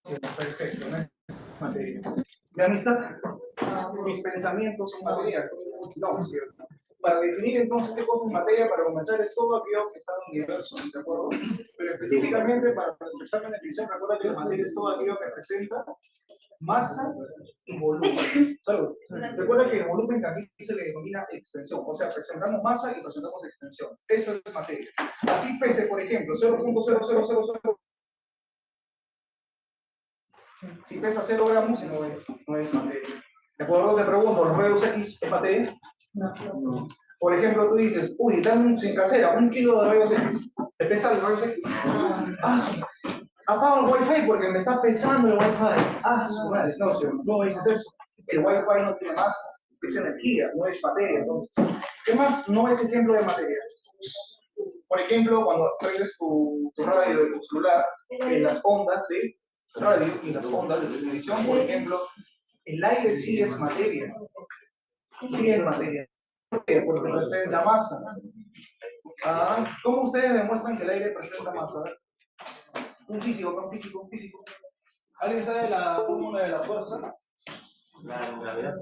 Perfecto, ¿no? Materia. ¿De amistad? Mis pensamientos son materia. No, ¿cierto? Para definir entonces qué cosa es materia, para comenzar, es todo aquello que está en el universo, ¿de acuerdo? Pero específicamente para nuestro examen de definición, recuerda que la materia es todo aquello que representa masa y volumen. Salud. Recuerda que el volumen también se le denomina extensión, o sea, presentamos masa y presentamos extensión. Eso es materia. Así pese, por ejemplo, 0.0000. Si pesa 0 gramos, no es materia. ¿De acuerdo? Te pregunto, ¿los rayos X es materia? No. Por ejemplo, tú dices, uy, dan sin casera, 1 kilo de rayos X. ¿Te pesa los rayos X? Ah, sí. Apago el wifi porque me está pesando el wifi. Ah, su madre. No, si no dices eso. El wifi no tiene masa, es energía, no es materia. Entonces, ¿qué más no es ejemplo de materia? Por ejemplo, cuando prendes tu radio de tu celular, en las ondas de radio y las ondas de televisión, por ejemplo, el aire sí es materia. Sí es materia. Porque presenta masa. ¿Cómo ustedes demuestran que el aire presenta masa? Un físico. ¿Alguien sabe la fórmula de la fuerza?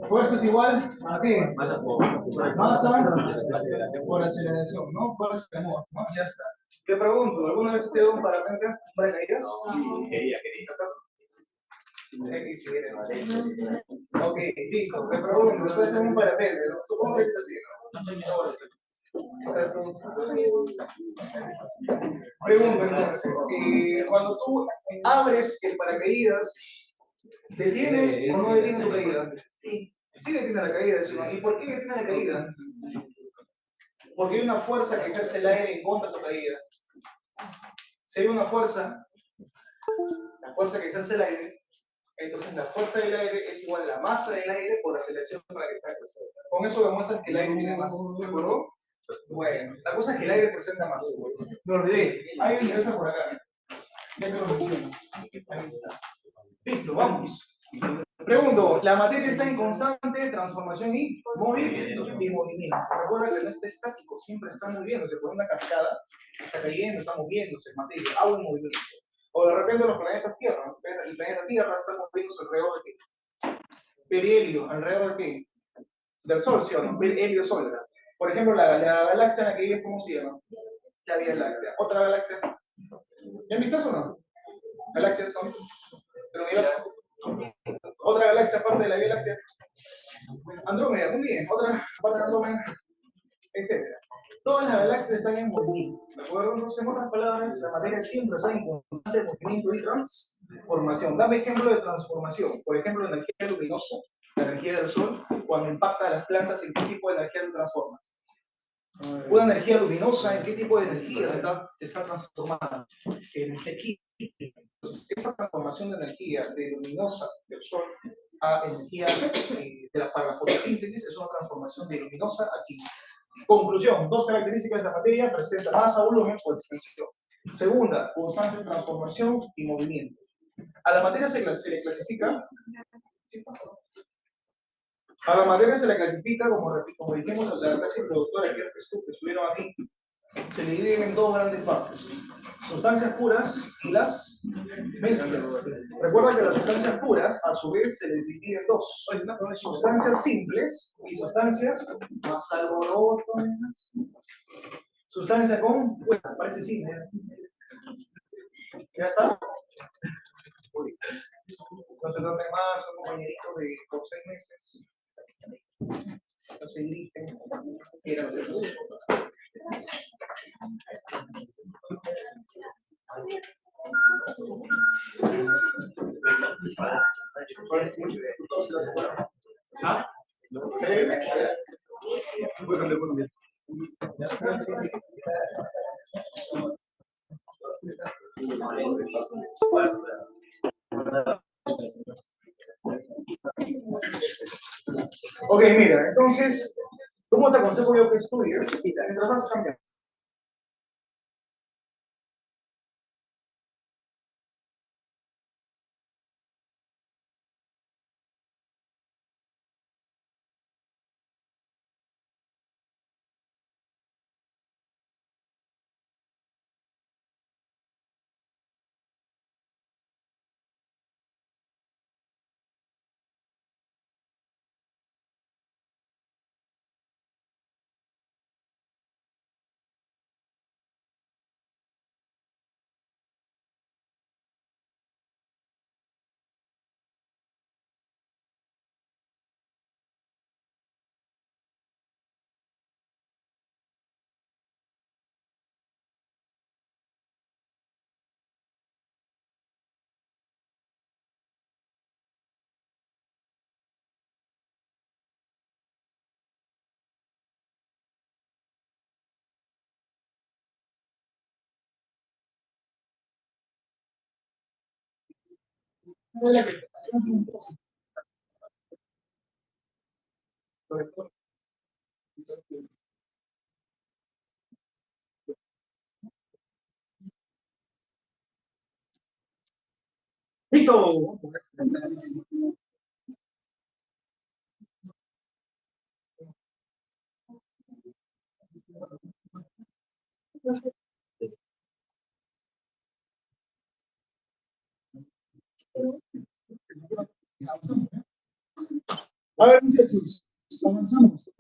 Fuerza es igual a qué? Masa por aceleración, ¿no? Fuerza de amor, ¿no? Ya está. Te pregunto, ¿alguna vez has sido un paracaídas? Sí, quería. Ok, listo. Te pregunto, ¿estás en un parapente? ¿No? Supongo que es así, ¿no? Pregunto entonces, cuando tú abres el paracaídas, ¿detiene o no detiene tu caída? Sí. Sí detiene la caída, ¿sí? ¿Y por qué detiene la caída? Porque hay una fuerza que ejerce el aire en contra de tu caída. Si hay una fuerza, la fuerza que ejerce el aire, entonces la fuerza del aire es igual a la masa del aire por la aceleración para que está creciendo. Con eso demuestras que el aire tiene masa, ¿de acuerdo? Bueno, la cosa es que el aire presenta masa. Me olvidé, hay una interesa por acá. Ya que lo mencionas. Ahí está. Listo, vamos. Pregunto, la materia está en constante transformación y movimiento. Recuerda que no está estático, siempre está moviéndose por una cascada, está cayendo, está moviéndose, materia, agua en movimiento. O de repente los planetas Tierra, el planeta Tierra está moviéndose alrededor de qué? Perihelio, ¿alrededor de qué? Del Sol, ¿sí o no? Perihelio Sol. Por ejemplo, la galaxia en la que vive, ¿cómo se llama? La Vía Láctea. ¿Otra galaxia? ¿Ya viste eso o no? Galaxias son del universo. Otra galaxia aparte de la Vía Láctea. Andrómeda, muy bien. Otra aparte de Andrómeda, etcétera. Todas las galaxias están en movimiento. ¿De acuerdo? Entonces, en otras palabras, la materia siempre está en constante movimiento y transformación. Dame ejemplo de transformación. Por ejemplo, la energía luminosa, la energía del sol, cuando impacta a las plantas, ¿en qué tipo de energía se transforma? Una energía luminosa, ¿en qué tipo de energía se está transformando? Energía química. Entonces, esa transformación de energía de luminosa del sol a energía para la fotosíntesis es una transformación de luminosa a química. Conclusión, dos características de la materia: presenta masa, volumen o extensión. Segunda, constante transformación y movimiento. A la materia se le clasifica, ¿sí? A la materia se le clasifica, como dijimos en la clase introductoria que estuvieron aquí, se le dividen en dos grandes partes: sustancias puras y las mezclas. Recuerda que las sustancias puras, a su vez, se les divide en dos: sustancias simples y sustancias más alborotonas. Sustancia compuesta, parece simple. ¿Ya está? Uy. No te traten más, un compañerito de por 6 meses. No se griten. Quieran ser ¿Ah? Ok, mira, entonces, ¿cómo te aconsejo yo que estudies? Mientras vas cambiando. ¡Listo! A ver, muchachos, avanzamos.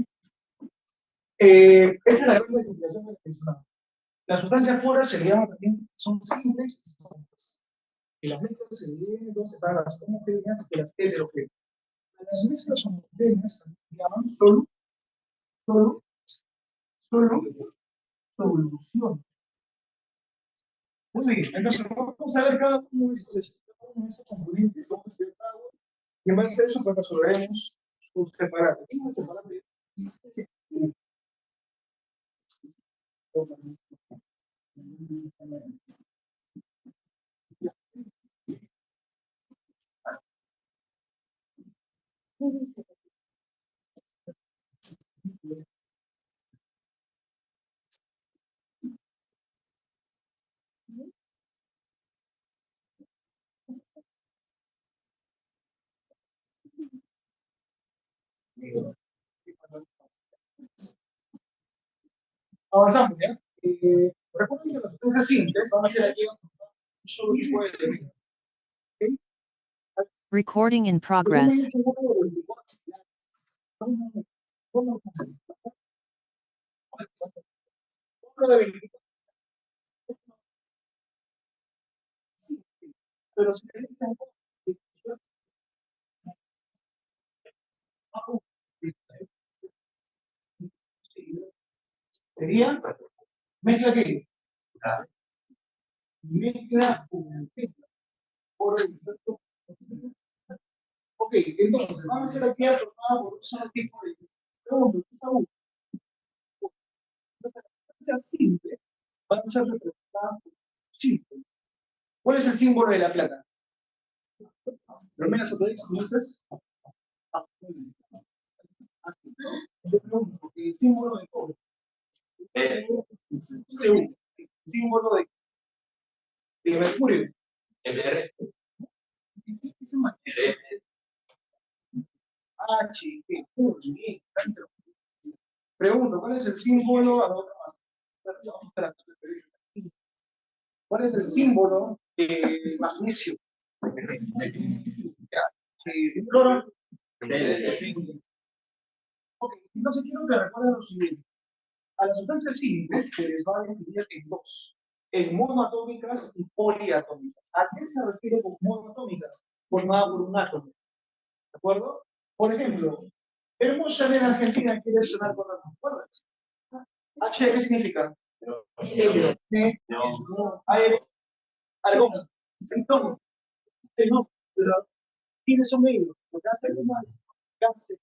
Esta es la regla de simulación del mencionado. Las sustancias puras se le llama también, son simples y son compuestas. Y las mezclas se dividen en dos etapas, homogéneas y las heterogéneas. Las mezclas homogéneas se llaman solo, solo solución. Muy bien, entonces vamos a ver cada uno de estos componentes, vamos a ver cada uno, y en base a eso pues resolveremos sus separados. Avanzamos, ¿ya? Recuerden que las sustancias simples van a ser aquí un solo tipo de elemento. ¿Okay? Recording in progress. Pero si te dicen, sería mezcla qué? Mezcla por el ok, entonces vamos a hacer aquí aprobado por un solo tipo de sea simple, van a ser representadas por simple. ¿Cuál es el símbolo de la plata? ¿Primeras otra vez? Entonces, el símbolo de cobre. Segundo, símbolo de mercurio. H. G. Pregunto, ¿cuál es el símbolo? ¿Cuál es el símbolo de magnesio? Cloro. Ok, entonces quiero que recuerden lo siguiente. A las sustancias simples se les va a dividir en dos, en monoatómicas y poliatómicas. ¿A qué se refiere con monoatómicas? Formada por un átomo. ¿De acuerdo? Por ejemplo, Hermosa en Argentina quiere sonar con las cuerdas. H, ¿qué significa? Helio. No. Aire. Argón. Fritón. No. Pero ¿quiénes son ellos? Los gases. Gases.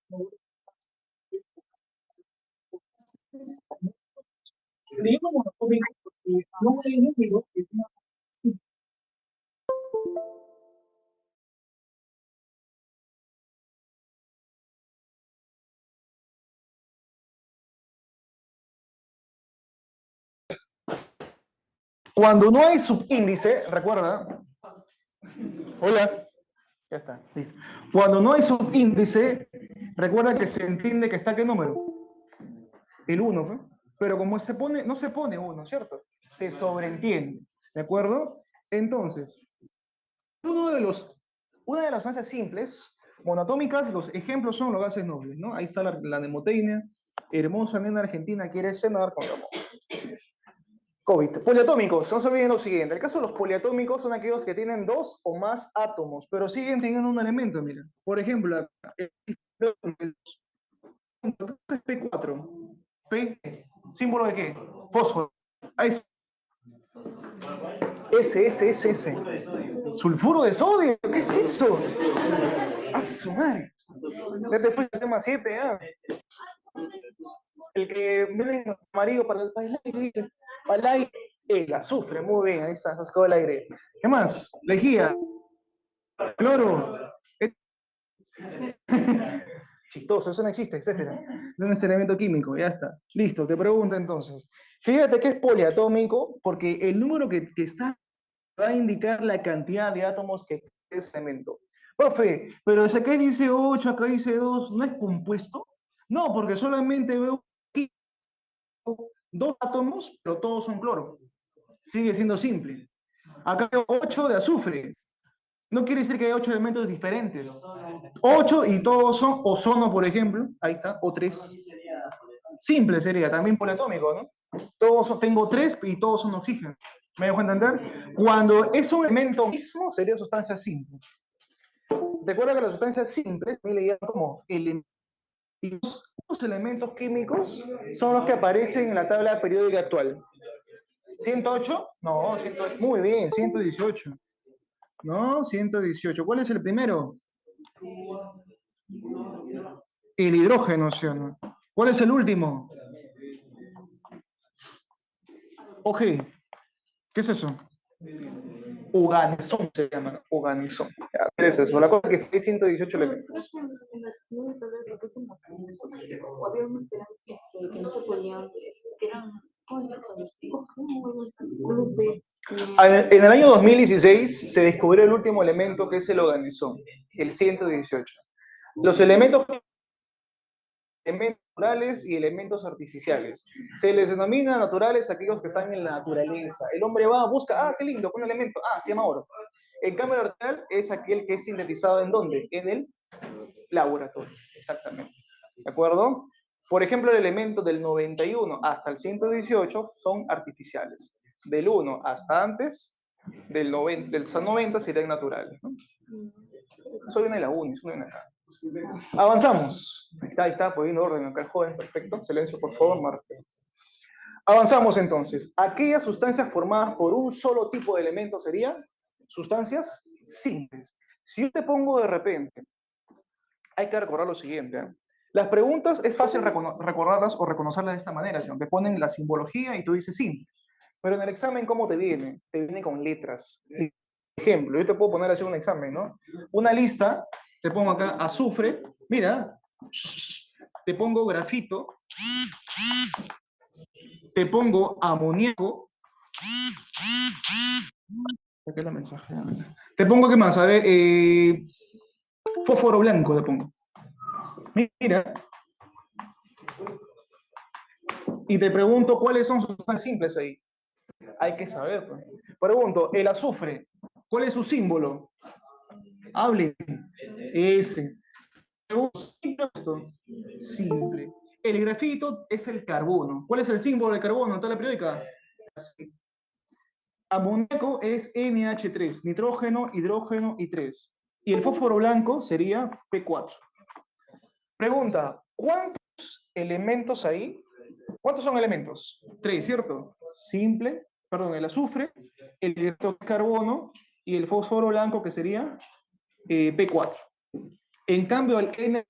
Le digo monotómico porque no hay número que tenga. Cuando no hay subíndice, recuerda. Hola. Ya está, listo. Cuando no hay subíndice, recuerda que se entiende que está ¿qué número? El 1, ¿no? Pero como se pone, no se pone 1, ¿cierto? Se sobreentiende, ¿de acuerdo? Entonces, una de las gases simples, monoatómicas, los ejemplos son los gases nobles, ¿no? Ahí está la nemotecnia. Hermosa nena argentina quiere cenar con amor. COVID. Poliatómicos, no se olviden lo siguiente. El caso de los poliatómicos son aquellos que tienen dos o más átomos, pero siguen teniendo un elemento, mira. Por ejemplo, el P4. P, ¿símbolo de qué? Fósforo. Ahí está. S. Sulfuro de sodio, ¿qué es eso? ¡A su madre! Ya te fue el tema 7, ¿ah? El que viene amarillo para el aire, para el aire, el azufre, muy bien, ahí está, sacó el aire. ¿Qué más? Lejía. Cloro. Chistoso, eso no existe, etcétera. Es un elemento químico, ya está. Listo, te pregunto entonces. Fíjate que es poliatómico porque el número que está va a indicar la cantidad de átomos que existe ese elemento. Profe, pero si acá dice 8, acá dice 2, ¿no es compuesto? No, porque solamente veo aquí 2 átomos, pero todos son cloro. Sigue siendo simple. Acá veo 8 de azufre. No quiere decir que hay 8 elementos diferentes. 8 y todos son ozono, por ejemplo. Ahí está, o 3. Simple sería, también poliatómico, ¿no? Tengo 3 y todos son oxígeno. ¿Me dejo entender? Cuando es un elemento mismo, sería sustancia simple. Recuerda que las sustancias simples me le llaman como elementos. Los elementos químicos son los que aparecen en la tabla periódica actual. ¿108? No, 108. Muy bien, 118. No, 118. ¿Cuál es el primero? El hidrógeno, ¿sí o no? ¿Cuál es el último? OG. ¿Qué es eso? Oganezón se llama, oganezón. ¿Qué es eso? La cosa es que hay 118 elementos. En el año 2016 se descubrió el último elemento que es el oganezón, el 118. Los elementos naturales y elementos artificiales. Se les denomina naturales aquellos que están en la naturaleza. El hombre va, busca, qué lindo, un elemento, se llama oro. En cambio, el artificial es aquel que es sintetizado ¿en dónde? En el laboratorio, exactamente. ¿De acuerdo? Por ejemplo, el elemento del 91 hasta el 118 son artificiales. Del 1 hasta antes, del 90 serían naturales, ¿no? Eso viene de la uni, eso viene acá. Avanzamos. Ahí está, poniendo orden acá el joven, perfecto. Silencio, por favor, más respeto. Avanzamos entonces. Aquellas sustancias formadas por un solo tipo de elemento serían sustancias simples. Si yo te pongo de repente, hay que recordar lo siguiente. Las preguntas es fácil recordarlas o reconocerlas de esta manera. Si te ponen la simbología y tú dices simple. Pero en el examen, ¿cómo te viene? Te viene con letras. Por ejemplo, yo te puedo poner así un examen, ¿no? Una lista, te pongo acá azufre, mira, te pongo grafito, te pongo amoníaco, ¿qué es la mensaje? Te pongo, ¿qué más? A ver, fósforo blanco le pongo. Mira. Y te pregunto, ¿cuáles son sus sustancias simples ahí? Hay que saber. Pues. Pregunto, el azufre, ¿cuál es su símbolo? Hable. Ese. Simple. El grafito es el carbono. ¿Cuál es el símbolo del carbono en tabla periódica? Amoníaco es NH3, nitrógeno, hidrógeno y 3. Y el fósforo blanco sería P4. Pregunta, ¿cuántos elementos hay? ¿Cuántos son elementos? 3, ¿cierto? Simple, perdón, el azufre, el carbono y el fósforo blanco que sería P4. En cambio, el N,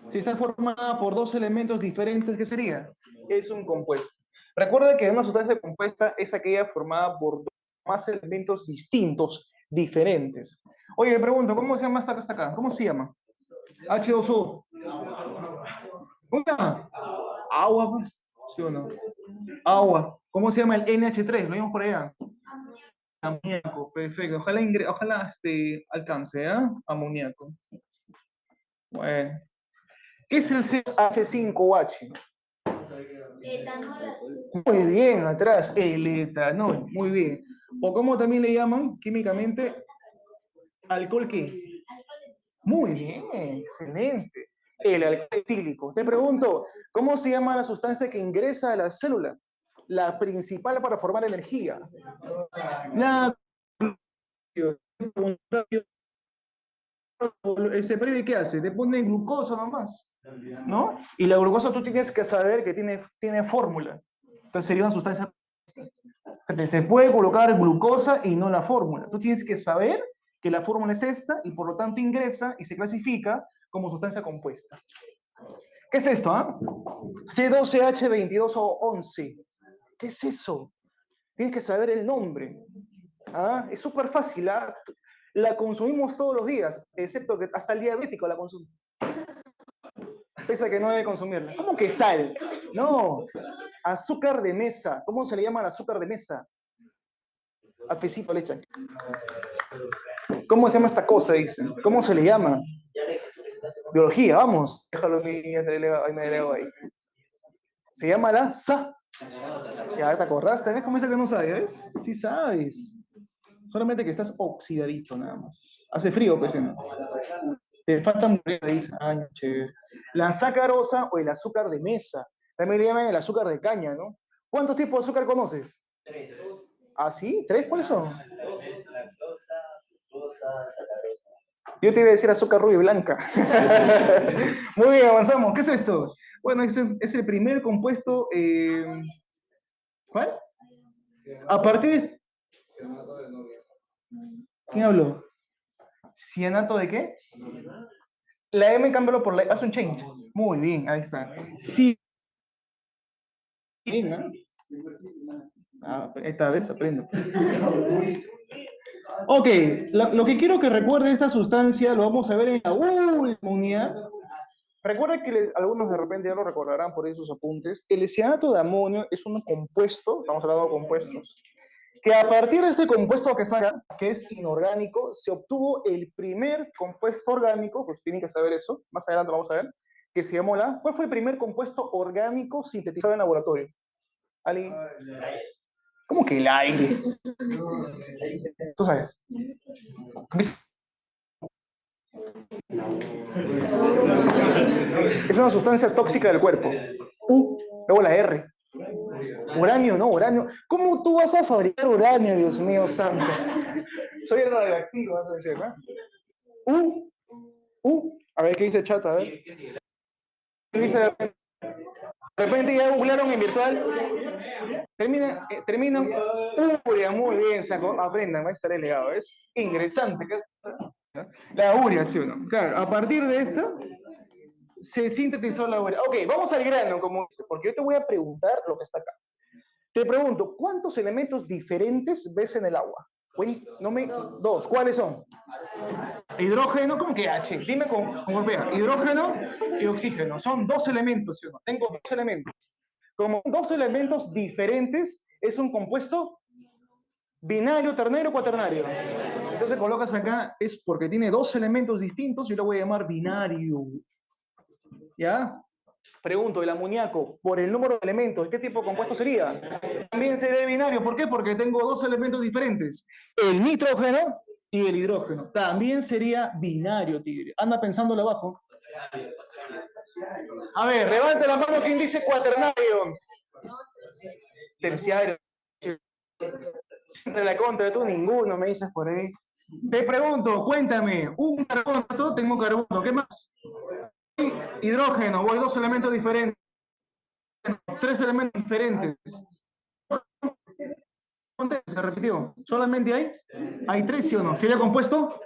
si está formada por 2 elementos diferentes, ¿qué sería? Es un compuesto. Recuerda que una sustancia compuesta es aquella formada por más elementos distintos, diferentes. Oye, me pregunto, ¿cómo se llama esta acá? ¿Cómo se llama? H2O. ¿Cómo se llama? Agua, ¿sí o no? Agua. ¿Cómo se llama el NH3? Lo vimos por allá. Amoníaco, perfecto. Ojalá alcance, ¿eh? Amoníaco. Bueno. ¿Qué es el CH5OH? Muy bien, atrás, el etanol, muy bien. O como también le llaman químicamente, alcohol qué. Muy bien, excelente. El alcohol etílico. Te pregunto, ¿cómo se llama la sustancia que ingresa a la célula? La principal para formar energía. La... Ese previo, ¿qué hace? Te pone glucosa nomás, ¿no? Y la glucosa tú tienes que saber que tiene fórmula. Entonces sería una sustancia. Se puede colocar glucosa y no la fórmula. Tú tienes que saber que la fórmula es esta y por lo tanto ingresa y se clasifica como sustancia compuesta. ¿Qué es esto? C12H22O11. ¿Qué es eso? Tienes que saber el nombre. Es súper fácil. La consumimos todos los días, excepto que hasta el diabético la consume. Pese a que no debe consumirla. ¿Cómo que sal? No, azúcar de mesa. ¿Cómo se le llama al azúcar de mesa? Cafecito le echan. ¿Cómo se llama esta cosa? Dicen. ¿Cómo se le llama? Biología, vamos. Déjalo ahí me delego ahí. Se llama la sa. Ya te acordaste, ¿ves cómo es que no sabes? Sí sabes. Solamente que estás oxidadito nada más. Hace frío, pues, ¿no? Te faltan dice, ay, chévere. La sacarosa o el azúcar de mesa. También le llaman el azúcar de caña, ¿no? ¿Cuántos tipos de azúcar conoces? Tres. ¿Ah, sí? ¿Tres? ¿Cuáles son? Yo te iba a decir azúcar rubia y blanca. Muy bien, avanzamos. ¿Qué es esto? Bueno, es el primer compuesto. ¿Cuál? A partir de. ¿Quién habló? ¿Cianato de qué? La M cámbialo por la. Haz un change. Muy bien, ahí está. Sí. Bien, ¿no? Esta vez aprendo. Ok, lo que quiero que recuerde esta sustancia lo vamos a ver en la última unidad. Recuerda que algunos de repente ya lo recordarán por ahí sus apuntes. El cianato de amonio es un compuesto, estamos hablando de compuestos, que a partir de este compuesto que está acá, que es inorgánico, se obtuvo el primer compuesto orgánico, pues tienen que saber eso, más adelante lo vamos a ver, que se llamó la. ¿Cuál fue el primer compuesto orgánico sintetizado en laboratorio? ¿Alguien? ¿Cómo que el aire? Tú sabes. Es una sustancia tóxica del cuerpo. Luego la R. Uranio, no, uranio. ¿Cómo tú vas a fabricar uranio, Dios mío santo? Soy radioactivo, vas a decir, ¿no? A ver, ¿qué dice el chat? A ver. ¿Qué dice? De repente ya googlearon en virtual. Termina. Urea, muy bien, aprendan, va a estar el legado, ¿ves? Interesante. La urea, ¿sí o no? Claro, a partir de esta se sintetizó la urea. Ok, vamos al grano, como dice, porque yo te voy a preguntar lo que está acá. Te pregunto, ¿cuántos elementos diferentes ves en el agua? Dos, ¿cuáles son? Hidrógeno, ¿cómo que H? Dime cómo vea. Hidrógeno y oxígeno. Son dos elementos, ¿sí o no? Tengo dos elementos. Como dos elementos diferentes, es un compuesto binario, ternario, cuaternario. Entonces colocas acá, es porque tiene dos elementos distintos, yo lo voy a llamar binario. ¿Ya? Pregunto, el amoníaco, por el número de elementos, ¿qué tipo de compuesto sería? También sería binario. ¿Por qué? Porque tengo dos elementos diferentes. El nitrógeno y el hidrógeno. También sería binario, tigre. Anda pensándolo abajo. A ver, levante la mano quien dice cuaternario. Terciario. Siempre la contra, tú ninguno me dices por ahí. Te pregunto, cuéntame, un carbonato, tengo carbono, ¿qué más? Hidrógeno, voy dos elementos diferentes. Tres elementos diferentes. Se repitió. ¿Solamente hay tres, sí o no? ¿Sería compuesto?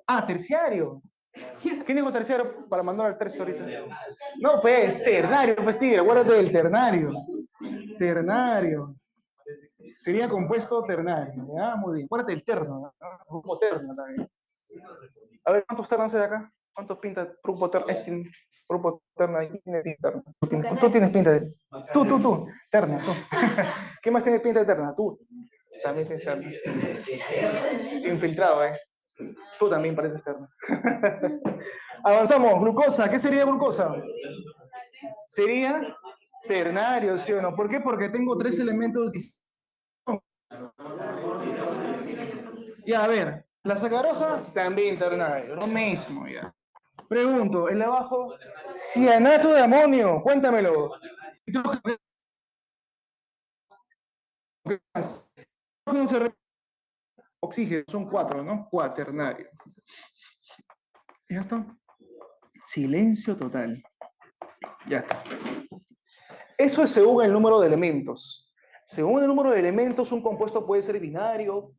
Ah, terciario. ¿Quién dijo terciario para mandar al tercio ahorita? No, pues, ternario, pues, tigre, acuérdate del ternario. Ternario. Sería compuesto ternario. Ah, muy bien. Acuérdate del terno, ¿no? Grupo terno también. A ver, ¿cuántos ternos hay acá? ¿Cuántos pinta grupo terno? Grupo terno, ¿quién tiene pinta? Tú tienes pinta de. Tú. Terna, tú. ¿Qué más tiene pinta de terna? Tú. También tienes terna. Infiltrado, ¿eh? Tú también pareces terna. Avanzamos. Glucosa. ¿Qué sería glucosa? Sería ternario, ¿sí o no? ¿Por qué? Porque tengo tres elementos distintos. Ya, a ver. La sacarosa, también ternario. Lo mismo, ya. Pregunto, el de abajo, cianato de amonio, cuéntamelo. ¿Qué más? Oxígeno, son cuatro, ¿no? Cuaternario. ¿Ya está? Silencio total. Ya está. Eso es según el número de elementos. Según el número de elementos, un compuesto puede ser binario,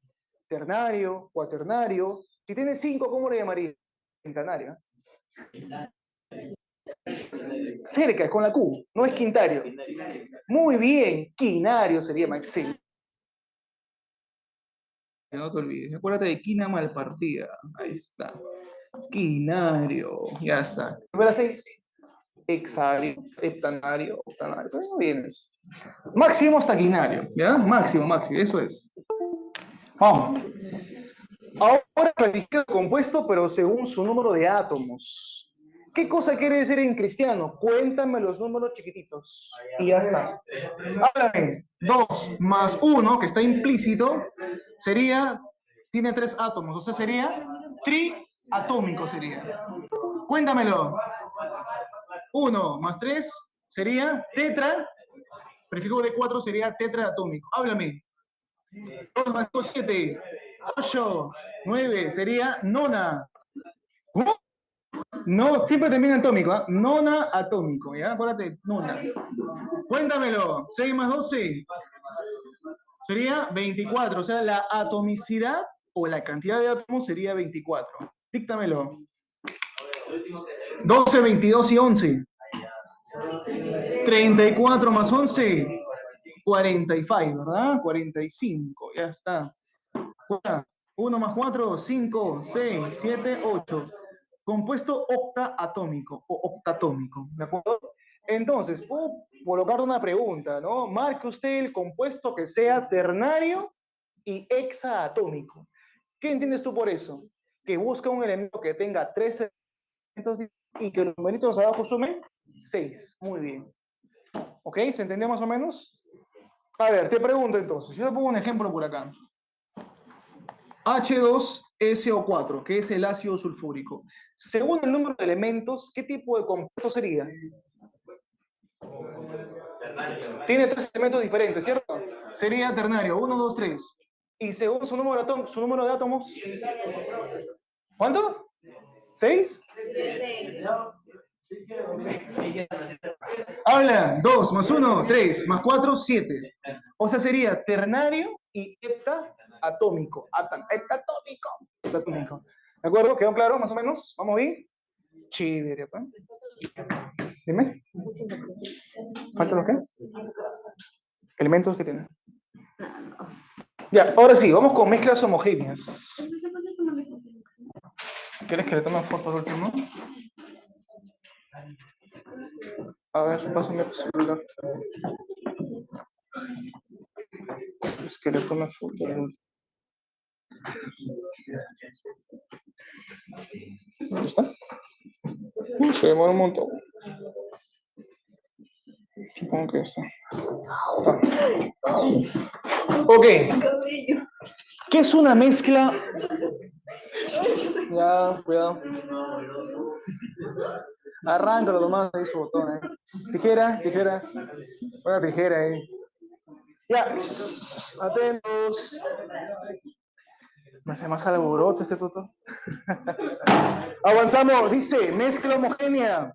ternario, cuaternario. Si tiene cinco, ¿cómo le llamaría? Quintenario. Cerca, con la Q, no es quintario. Muy bien, quinario sería más excelente. no te olvides. Acuérdate de quina malpartida. Ahí está. Quinario. Ya está. Número 6. Hexario, heptanario, octanario. Pero no viene eso. Máximo hasta quinario. ¿Ya? Máximo, máximo. Eso es. Vamos. Ahora clasifica el compuesto, pero según su número de átomos. ¿Qué cosa quiere decir en cristiano? Cuéntame los números chiquititos. Y ya está. Háblame. 2 más 1, que está implícito, sería, tiene 3 átomos, o sea, sería triatómico sería. Cuéntamelo. 1 más 3 sería tetra, prefijo de 4 sería tetraatómico. Háblame. 2 más 2, 7. 8, 9 sería nona. ¿Cómo? No, siempre termina en atómico, ¿eh? Nona atómico, ¿ya? Acuérdate, nona. Cuéntamelo. 6 más 12 sería 24. O sea, la atomicidad o la cantidad de átomos sería 24. Díctamelo. 12, 22 y 11. 34 más 11. 45, ¿verdad? 45, ya está. 1 más 4, 5, 6, 7, 8. Compuesto octaatómico o octatómico, ¿de acuerdo? Entonces, colocar una pregunta, ¿no? Marque usted el compuesto que sea ternario y hexaatómico. ¿Qué entiendes tú por eso? Que busca un elemento que tenga 3 elementos y que los numeritos abajo sumen 6. Muy bien. ¿Ok? ¿Se entendió más o menos? A ver, te pregunto entonces. Yo te pongo un ejemplo por acá. H2SO4, que es el ácido sulfúrico. Según el número de elementos, ¿qué tipo de compuesto sería? Tiene 3 elementos diferentes, ¿cierto? Sería ternario, 1, 2, 3. Y según su número de átomos, ¿cuánto? ¿6? Habla, 2 más 1, 3 más 4, 7. O sea, sería ternario y heptaatómico. Heptatómico. ¿De acuerdo? ¿Quedó claro más o menos? ¿Vamos bien? Chévere, pues. Dime. ¿Falta lo qué? Elementos que tienen. Ya, ahora sí, vamos con mezclas homogéneas. ¿Quieres que le tome foto al último? A ver, pásame tu celular. Es que le tome foto al último. ¿Dónde está? Se demora un montón. Supongo que está. Ok. ¿Qué es una mezcla? Ya, cuidado. Arráncalo nomás ahí su botón, ¿eh? Tijera, tijera. Una tijera ahí. Ya, atentos. Me hace más alboroto este tuto. Avanzamos, dice, mezcla homogénea.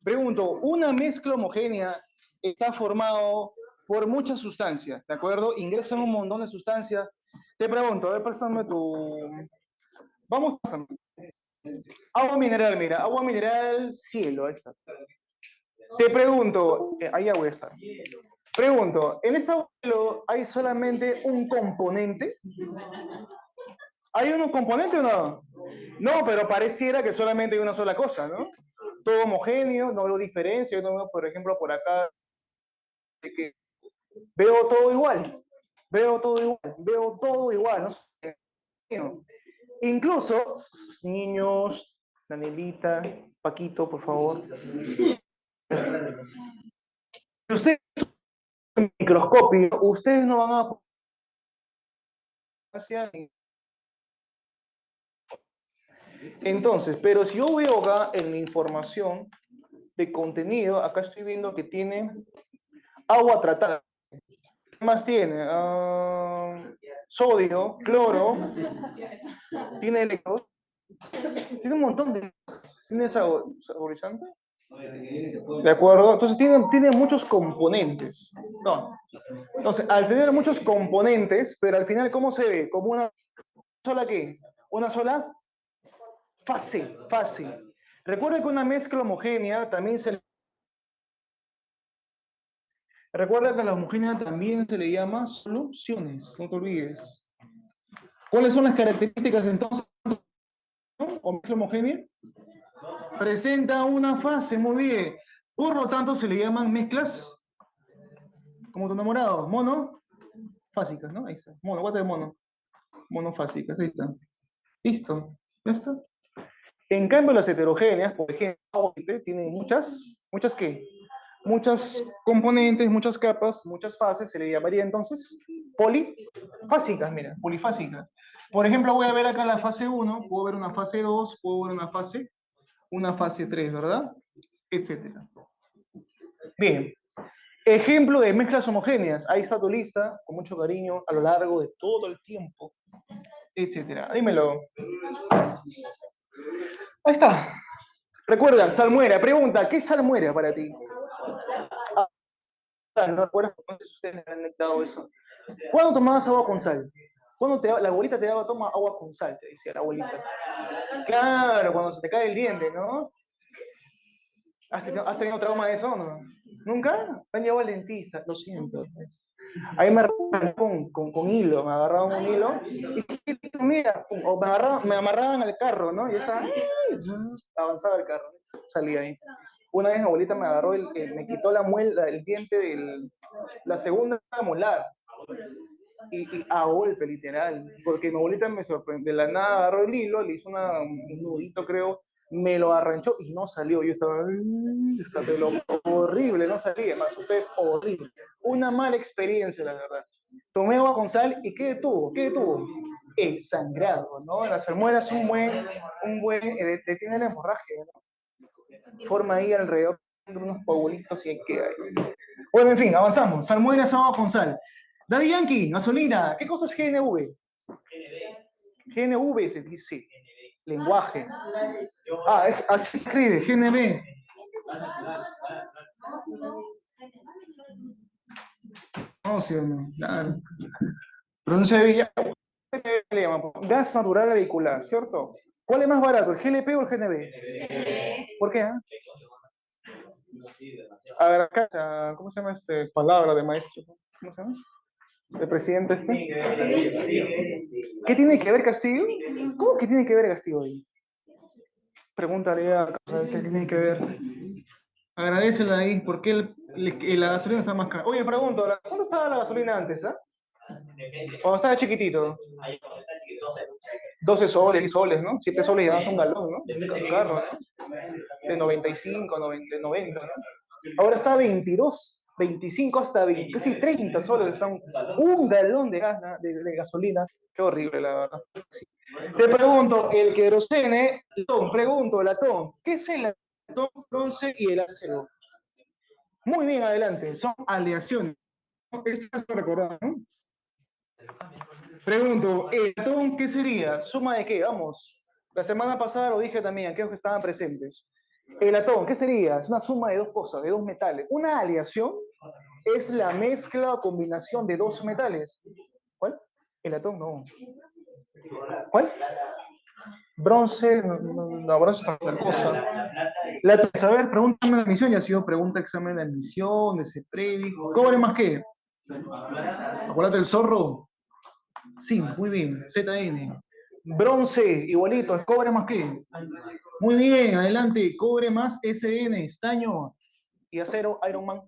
Pregunto, una mezcla homogénea está formado por muchas sustancias, ¿de acuerdo? Ingresan un montón de sustancias. Te pregunto, a ver, pásame tu... Vamos, pásame. Agua mineral, mira, agua mineral, cielo, ahí está. Te pregunto, ahí ya voy a estar. Pregunto, ¿en este agua hay solamente un componente? ¿Hay un componente o no? No, pero pareciera que solamente hay una sola cosa, ¿no? Todo homogéneo, no veo diferencia, no veo, por ejemplo, por acá, de que veo todo igual, veo todo igual, no sé. Incluso, niños, Danielita, Paquito, por favor. Si ustedes ven un microscopio, ustedes no van a entonces, pero si yo veo acá en mi información de contenido, acá estoy viendo que tiene agua tratada. ¿Qué más tiene? Sodio, cloro, tiene electrodos, tiene un montón de cosas. ¿Tiene saborizante? ¿De acuerdo? Entonces tiene muchos componentes. No. Entonces, al tener muchos componentes, pero al final, ¿cómo se ve? Como una sola ¿qué? Una sola fase. Recuerda que una mezcla homogénea también se... Recuerda que a la homogénea también se le llama soluciones, no te olvides. ¿Cuáles son las características entonces o mezcla homogénea? Presenta una fase, muy bien. Por lo tanto, se le llaman mezclas, como tu enamorado, monofásicas, ¿no? Ahí está. Mono, guate de mono. Monofásicas, ahí está. Listo. ¿Ya está? En cambio, las heterogéneas, por ejemplo, tienen ¿muchas qué? Muchas componentes, muchas capas, muchas fases, se le llamaría entonces polifásicas, mira, polifásicas. Por ejemplo, voy a ver acá la fase 1, puedo ver una fase 2, puedo ver una fase 3, ¿verdad? Etcétera. Bien, ejemplo de mezclas homogéneas. Ahí está tu lista, con mucho cariño, a lo largo de todo el tiempo, etcétera. Dímelo. Ahí está. Recuerda, salmuera. Pregunta, ¿qué es salmuera para ti? No recuerdo si ustedes le han dictado eso. ¿Cuándo tomabas agua con sal? La abuelita te daba, toma agua con sal, te decía la abuelita. Claro, cuando se te cae el diente, ¿no? ¿Has tenido trauma de eso o no? ¿Nunca? ¿Te han llevado al dentista? Lo siento. Ahí me agarraban con hilo, me agarraban un hilo y mira, o me amarraban al carro, ¿no? Y yo estaba, avanzaba el carro, salía ahí. Una vez mi abuelita me agarró, me quitó la muela, el diente de la segunda molar. Y a golpe, literal. Porque mi abuelita me sorprendió. De la nada agarró el hilo, le hizo un nudito, creo, me lo arranchó y no salió. Yo estaba, horrible, no salía. Me asusté, horrible. Una mala experiencia, la verdad. Tomé agua con sal y ¿qué detuvo? ¿Qué detuvo? El sangrado, ¿no? La salmuera es detiene la hemorragia, ¿no? Forma ahí alrededor de unos coagulitos y ahí queda ahí. Bueno, en fin, avanzamos. Salmuera es agua con sal. Daddy Yankee, gasolina. ¿Qué cosa es GNV? GNV se dice. Lenguaje. Así se escribe, GNV. No, sí, no, claro. Pronuncia de Villa. Gas natural vehicular, ¿cierto? ¿Cuál es más barato, el GLP o el GNV? ¿Por qué? A ver, acá, ¿cómo se llama palabra de maestro? ¿Cómo se llama? ¿El presidente este? ¿Qué tiene que ver Castillo? ¿Cómo que tiene que ver Castillo ahí? Pregúntale a Casa, ¿qué tiene que ver? Agradecele ahí, ¿por qué la gasolina está más cara? Oye, pregunto, ¿cuánto estaba la gasolina antes, cuando estaba chiquitito? 12 soles, 10 soles, ¿no? 7 soles ya es un galón, ¿no? Un carro, ¿no? De 95, 90, ¿no? Ahora está 22, 25 hasta 20, casi 30 soles. Está un galón de gas, de gasolina. Qué horrible, la verdad. Sí. Te pregunto, el querosene, latón, ¿qué es el latón, bronce y el acero? Muy bien, adelante, son aleaciones. Esto es para recordar, ¿no? Pregunto, ¿el latón qué sería? ¿Suma de qué? Vamos. La semana pasada lo dije también, aquellos que estaban presentes. El latón, ¿qué sería? Es una suma de dos cosas, de dos metales. Una aleación es la mezcla o combinación de dos metales. ¿Cuál? El latón, no. ¿Cuál? Bronce, no, bronce es otra cosa. A ver, pregúntame de admisión, ya ha sido pregunta, examen de admisión, de CEPREVI. ¿Cobre más qué? Acuérdate el zorro. Sí, muy bien, ZN. Bronce, igualito, ¿es cobre más qué? Muy bien, adelante, cobre más SN, estaño. Y acero, Iron Man.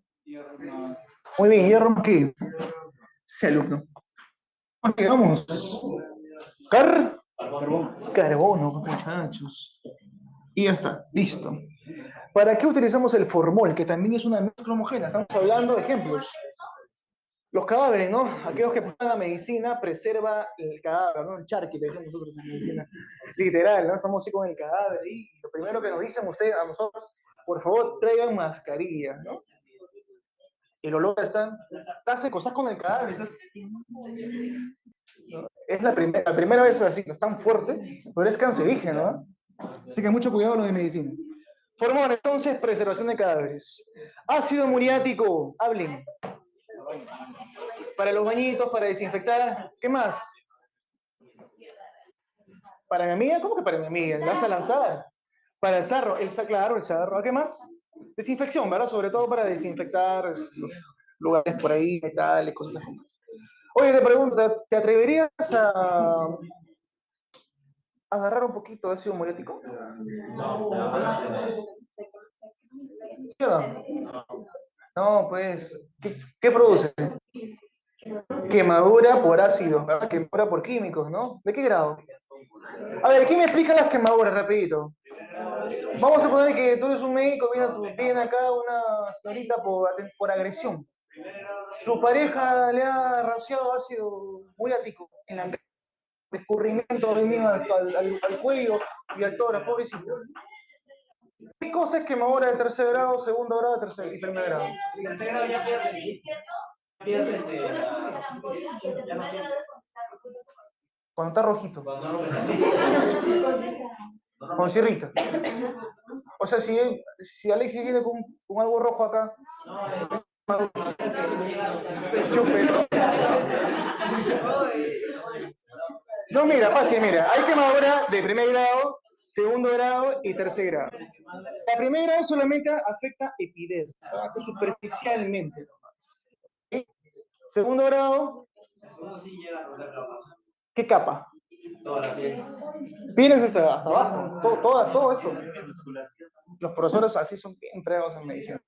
Muy bien, hierro más qué? Sí, alumno. Ok, vamos. Carbono, muchachos. Y ya está, listo. ¿Para qué utilizamos el formol, que también es una mezcla homogénea? Estamos hablando de ejemplos. Los cadáveres, ¿no? Aquellos que ponen la medicina, preserva el cadáver, ¿no? El charqui, le decimos nosotros en medicina. Literal, ¿no? Estamos así con el cadáver y lo primero que nos dicen ustedes a nosotros, por favor, traigan mascarilla, ¿no? El olor está seco, estás con el cadáver. ¿No? Es la primera vez así, es tan fuerte, pero es cancerígeno, ¿no? Así que mucho cuidado lo de medicina. Formol, entonces, preservación de cadáveres. Ácido muriático, hablen. Para los bañitos, para desinfectar. ¿Qué más? ¿Para mi amiga? ¿Cómo que para mi amiga? ¿La vas a lanzar? Para el sarro, claro, el sarro. ¿Qué más? Desinfección, ¿verdad? Sobre todo para desinfectar los lugares por ahí, metales, cosas como eso. Oye, te pregunto, ¿te atreverías a agarrar un poquito de ácido muriático? ¿Sí o no? No, pues, ¿qué produce? Quemadura por ácido, ¿verdad? Quemadura por químicos, ¿no? ¿De qué grado? A ver, ¿quién me explica las quemaduras, rapidito? Vamos a poner que tú eres un médico, viene acá una señorita por agresión. Su pareja le ha rociado ácido muriático en la escurrimiento venido al cuello y al tórax, pobrecito. ¿Qué cosa es quemadura de tercer grado, segundo grado tercer y primer grado? Tercer grado ya pierde ya no siente. Cuando está rojito. Cuando se irrita. O sea, si Alexis viene con algo rojo acá, chupe. No, mira, fácil, mira. Hay quemadura de primer grado, segundo grado y tercer grado. La primera grado solamente afecta epidermis, superficialmente. ¿Sí? Segundo grado, ¿qué capa? Vienes hasta abajo, todo esto. Los profesores así son bien empleados en medicina.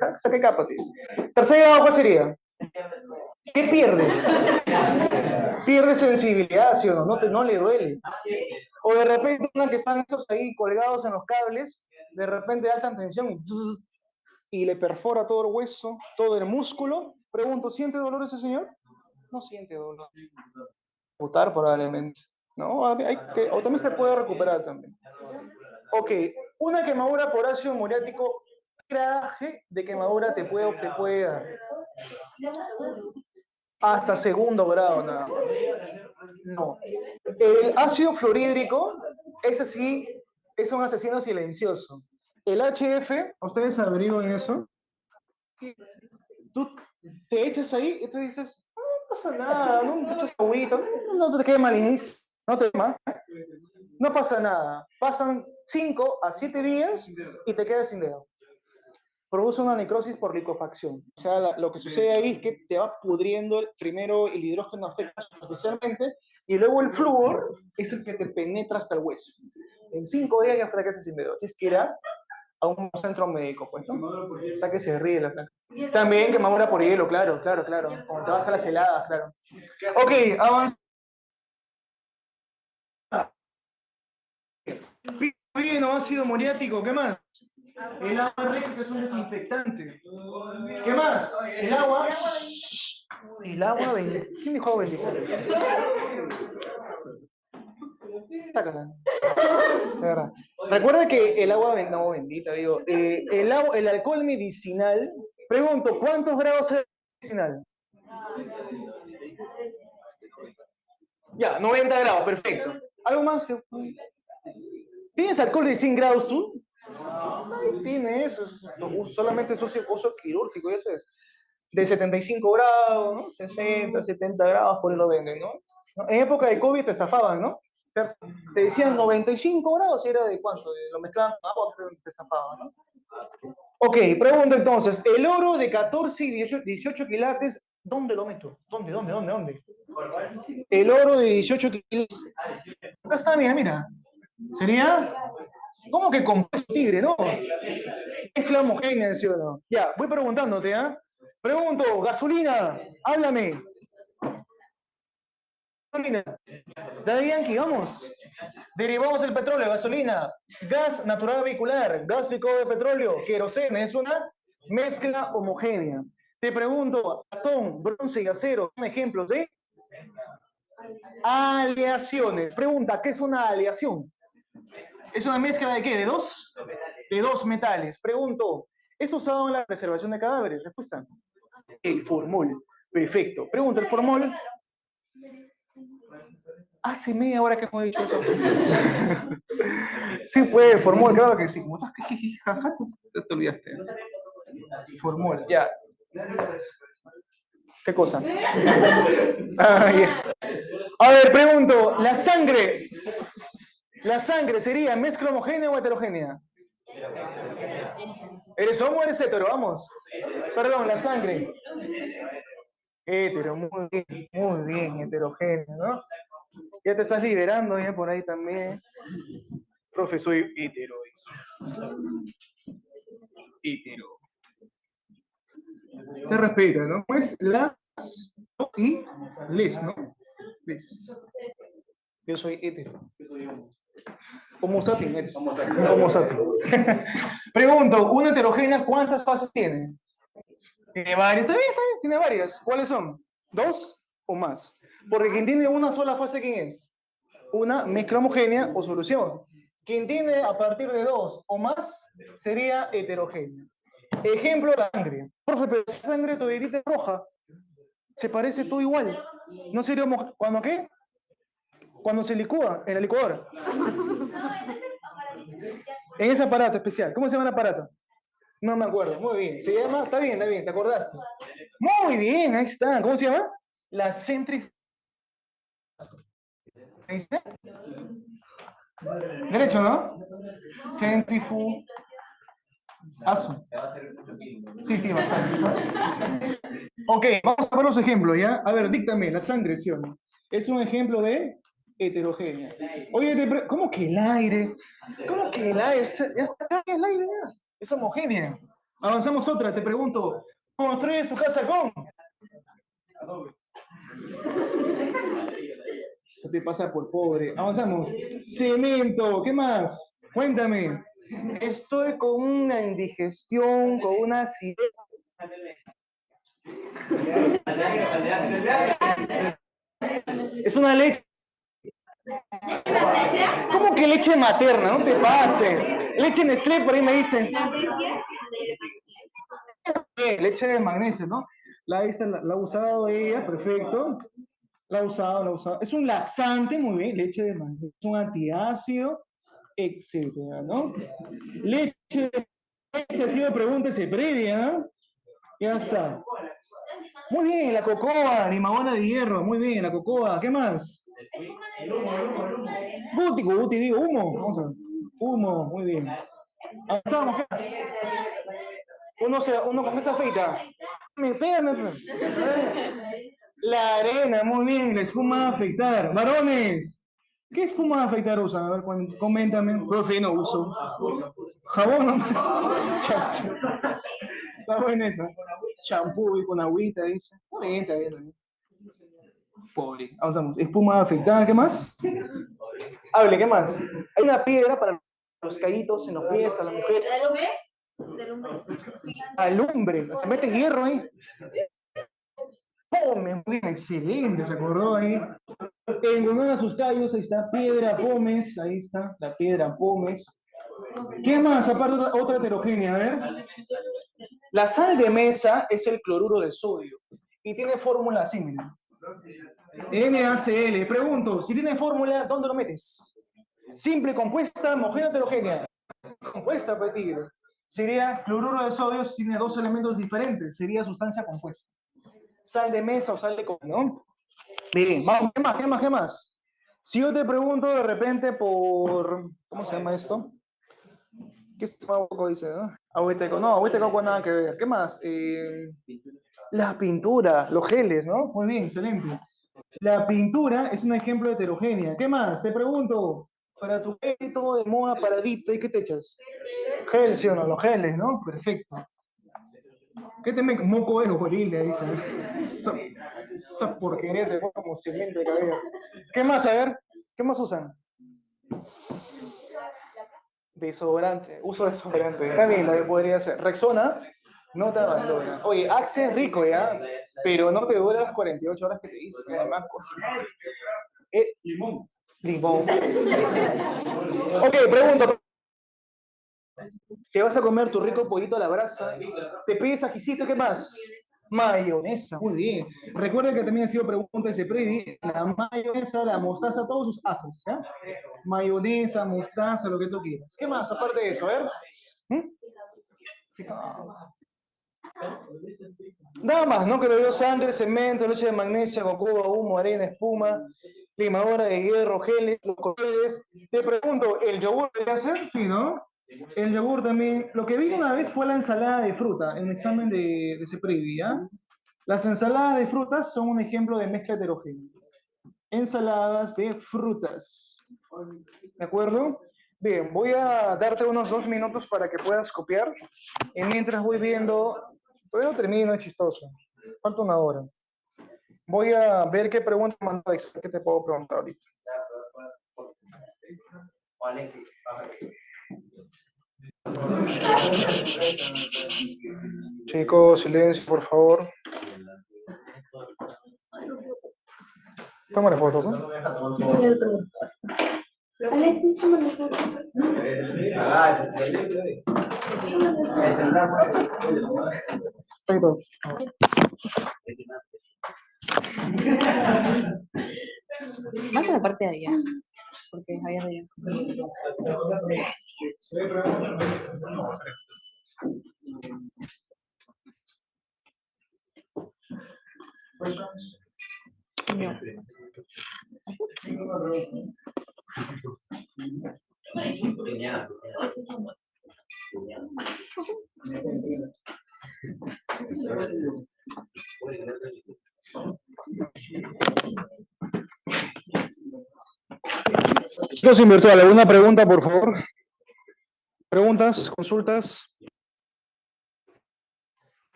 ¿Hasta qué capa? Tercer grado, ¿cuál sería? ¿Qué pierdes? Pierdes sensibilidad, ¿sí o no? No le duele. O de repente una que están esos ahí colgados en los cables, de repente alta tensión y le perfora todo el hueso, todo el músculo. Pregunto, ¿siente dolor ese señor? No siente dolor. Putar probablemente. ¿No? O también se puede recuperar también. Ok, una quemadura por ácido muriático, ¿qué gradaje de quemadura te puede dar? Hasta segundo grado nada más. No. El ácido fluorhídrico, ese sí, es un asesino silencioso. El HF, ustedes averiguan eso. Tú te echas ahí y tú dices, no pasa nada, no te echas agüita, no te quede mal inicio, no te más. No pasa nada. Pasan 5 a 7 días y te quedas sin dedo. Produce una necrosis por liquefacción. O sea, lo que sucede ahí es que te va pudriendo primero el hidrógeno afecta especialmente y luego el flúor es el que te penetra hasta el hueso. En 5 días ya te quedas sin dedo. Tienes que ir a un centro médico, pues, ¿no? Hasta que se ríe la cara. También quemadura por hielo, claro. Cuando te vas a las heladas, claro. Ok, avanza. Bien, ácido muriático, ¿qué más? El agua rica, que es un desinfectante. ¿Qué más? El agua. El agua bendita. ¿Quién dijo agua bendita? Sácala. De verdad. Recuerda que el agua no, bendita, digo. El alcohol medicinal. Pregunto, ¿cuántos grados es medicinal? Ya, 90 grados, perfecto. ¿Algo más? ¿Tienes alcohol de 100 grados tú? Ay, tiene eso, solamente es uso quirúrgico, eso es. De 75 grados, ¿no? 60, 70 grados, por ahí lo venden, ¿no? En época de COVID te estafaban, ¿no? Te decían 95 grados y era de cuánto, lo mezclaban con agua, pero te estafaban, ¿no? Ok, pregunta entonces, el oro de 14 y 18 quilates, ¿dónde lo meto? ¿Dónde? El oro de 18 quilates, acá está, mira. Sería, ¿cómo que compuesto tigre, no? Mezcla homogénea, ¿sí o no? Ya, voy preguntándote, ¿ah? Pregunto, gasolina, háblame. Gasolina. Daddy Yankee, vamos. Derivamos el petróleo, gasolina, gas natural vehicular, gas licuado de petróleo, queroseno, es una mezcla homogénea. Te pregunto, atón, bronce y acero, son ejemplos de aleaciones. Pregunta, ¿qué es una aleación? ¿Es una mezcla de qué? ¿De dos? De dos metales. Pregunto, ¿es usado en la preservación de cadáveres? Respuesta. El formol. Perfecto. Pregunta, ¿el formol? Hace media hora que hemos dicho eso. Sí, pues, formol, claro que sí. Como estás, te olvidaste. Formol, ya. ¿Qué cosa? Ah, yeah. A ver, pregunto, ¿la sangre sería mezcla homogénea o heterogénea? ¿Eres homo o eres hetero? Vamos. Perdón, la sangre. Hetero, muy bien, heterogéneo, ¿no? Ya te estás liberando ya por ahí también. Profe, soy hetero, hetero. Se respeta, ¿no? Pues las y les, ¿no? Les. Yo soy hetero. Homo sapiens eres. Homo sapiens. Pregunto, ¿una heterogénea cuántas fases tiene? Tiene varias. Está bien, tiene varias. ¿Cuáles son? ¿Dos o más? Porque quien tiene una sola fase, ¿quién es? Una mezcla homogénea o solución. Quien tiene a partir de dos o más sería heterogénea. Ejemplo, la sangre. Profe, pero esa sangre todavía es roja. Se parece todo igual. ¿No sería homogénea? ¿Cuándo qué? Cuando se licúa en la licuadora. En ese aparato especial. ¿Cómo se llama el aparato? No me acuerdo. Muy bien. Se llama, está bien, te acordaste. Muy bien, ahí está. ¿Cómo se llama? La centrifugación. ¿Dice? Derecho, ¿no? Centrifugación. Sí, bastante. Ok, vamos a ver los ejemplos, ¿ya? A ver, díctame, la sangre, ¿sí o no? Es un ejemplo de heterogénea. Oye, ¿cómo que el aire? ¿Cómo que el aire? Ya está acá el aire, ya. Es homogénea. Avanzamos otra, te pregunto. ¿Construyes tu casa con? Se te pasa por pobre. Avanzamos. Cemento, ¿qué más? Cuéntame. Estoy con una indigestión, con una acidez. Es una leche. ¿Cómo que leche materna? No te pase. Leche Nestlé, por ahí me dicen. Leche de magnesio, ¿no? La ha usado ella, perfecto. La ha usado. Es un laxante, muy bien, leche de magnesio. Es un antiácido, etcétera, ¿no? Leche de magnesio ha sido pregúntese previa, ¿no? Ya está. Muy bien, la cocoa, limabola de hierro, muy bien, la cocoa. ¿Qué más? Guti, digo, humo. Vamos a ver. Humo, muy bien. Avanzamos, ¿qué más? Uno con esa feita. Pégame. La arena, muy bien, la espuma va a afectar. Varones, ¿qué espuma va a afectar usan? A ver, coméntame. Profe, no uso. Jabón, no. Está buena esa. Champú y con agüita, dice. Está bien. Pobre. Avanzamos. Espuma va a afectar, ¿qué más? Hable, ¿qué más? Hay una piedra para los caídos en los pies a las mujeres. Alumbre. Te metes hierro ahí. Pómez, muy bien, excelente, se acordó ahí. En uno de sus callos, ahí está Piedra Pómez, ahí está, la Piedra Pómez. ¿Qué más? Aparte, otra heterogénea, a ver. La sal de mesa es el cloruro de sodio y tiene fórmula así, miren. NaCl. Pregunto, si tiene fórmula, ¿dónde lo metes? Simple, compuesta, homogénea, heterogénea. Compuesta, pedir. Sería cloruro de sodio, tiene dos elementos diferentes, sería sustancia compuesta. Sal de mesa o sal de cobre, ¿no? Miren, vamos, ¿qué más? Si yo te pregunto de repente por, ¿cómo se llama esto? ¿Qué se llama poco dice, no? Agüita de coco nada que ver. ¿Qué más? La pintura, los geles, ¿no? Muy bien, excelente. La pintura es un ejemplo de heterogénea. ¿Qué más? Te pregunto, para tu todo de moda paradito, ¿y qué te echas? Gel, ¿sí o no? Los geles, ¿no? Perfecto. ¿Qué te me moco de gorila? Dice. Esa porquería te como cemento de cabello. ¿Qué más? A ver, ¿qué más usan? Desodorante, uso desodorante. Está bien, también podría ser. Rexona no te abandona. Oye, Axe es rico, ¿ya? Pero no te dura las 48 horas que te dice. Además, cocinar. Limón. Ok, pregunto. ¿Te vas a comer tu rico pollito a la brasa? ¿Te pides ajicito? ¿Qué más? Mayonesa, muy bien. Recuerda que también ha sido pregunta ese previ. La mayonesa, la mostaza, todos sus haces, ¿ya? Mayonesa, mostaza, lo que tú quieras. ¿Qué más aparte de eso? A ver. ¿Mm? Nada más, ¿no? Que lo dio sangre, cemento, leche de magnesia, cocoa, humo, arena, espuma, limadora de hierro, geles, los colores. Te pregunto, ¿el yogur debería ser? Sí, ¿no? El yogur también. Lo que vi una vez fue la ensalada de fruta, en un examen de ese previo, ¿ya? Las ensaladas de frutas son un ejemplo de mezcla heterogénea. Ensaladas de frutas. ¿De acuerdo? Bien, voy a darte unos 2 minutos para que puedas copiar. Y mientras voy viendo, todavía no termino, es chistoso. Falta una hora. Voy a ver qué pregunta me mandó Dexter, qué te puedo preguntar ahorita. Chicos, silencio, por favor. Tómale foto, ¿no? Alexis, tómale foto. Perfecto. Más a la parte de allá, porque había de allá. No. Chicos, en virtual, ¿alguna pregunta, por favor? ¿Preguntas? ¿Consultas?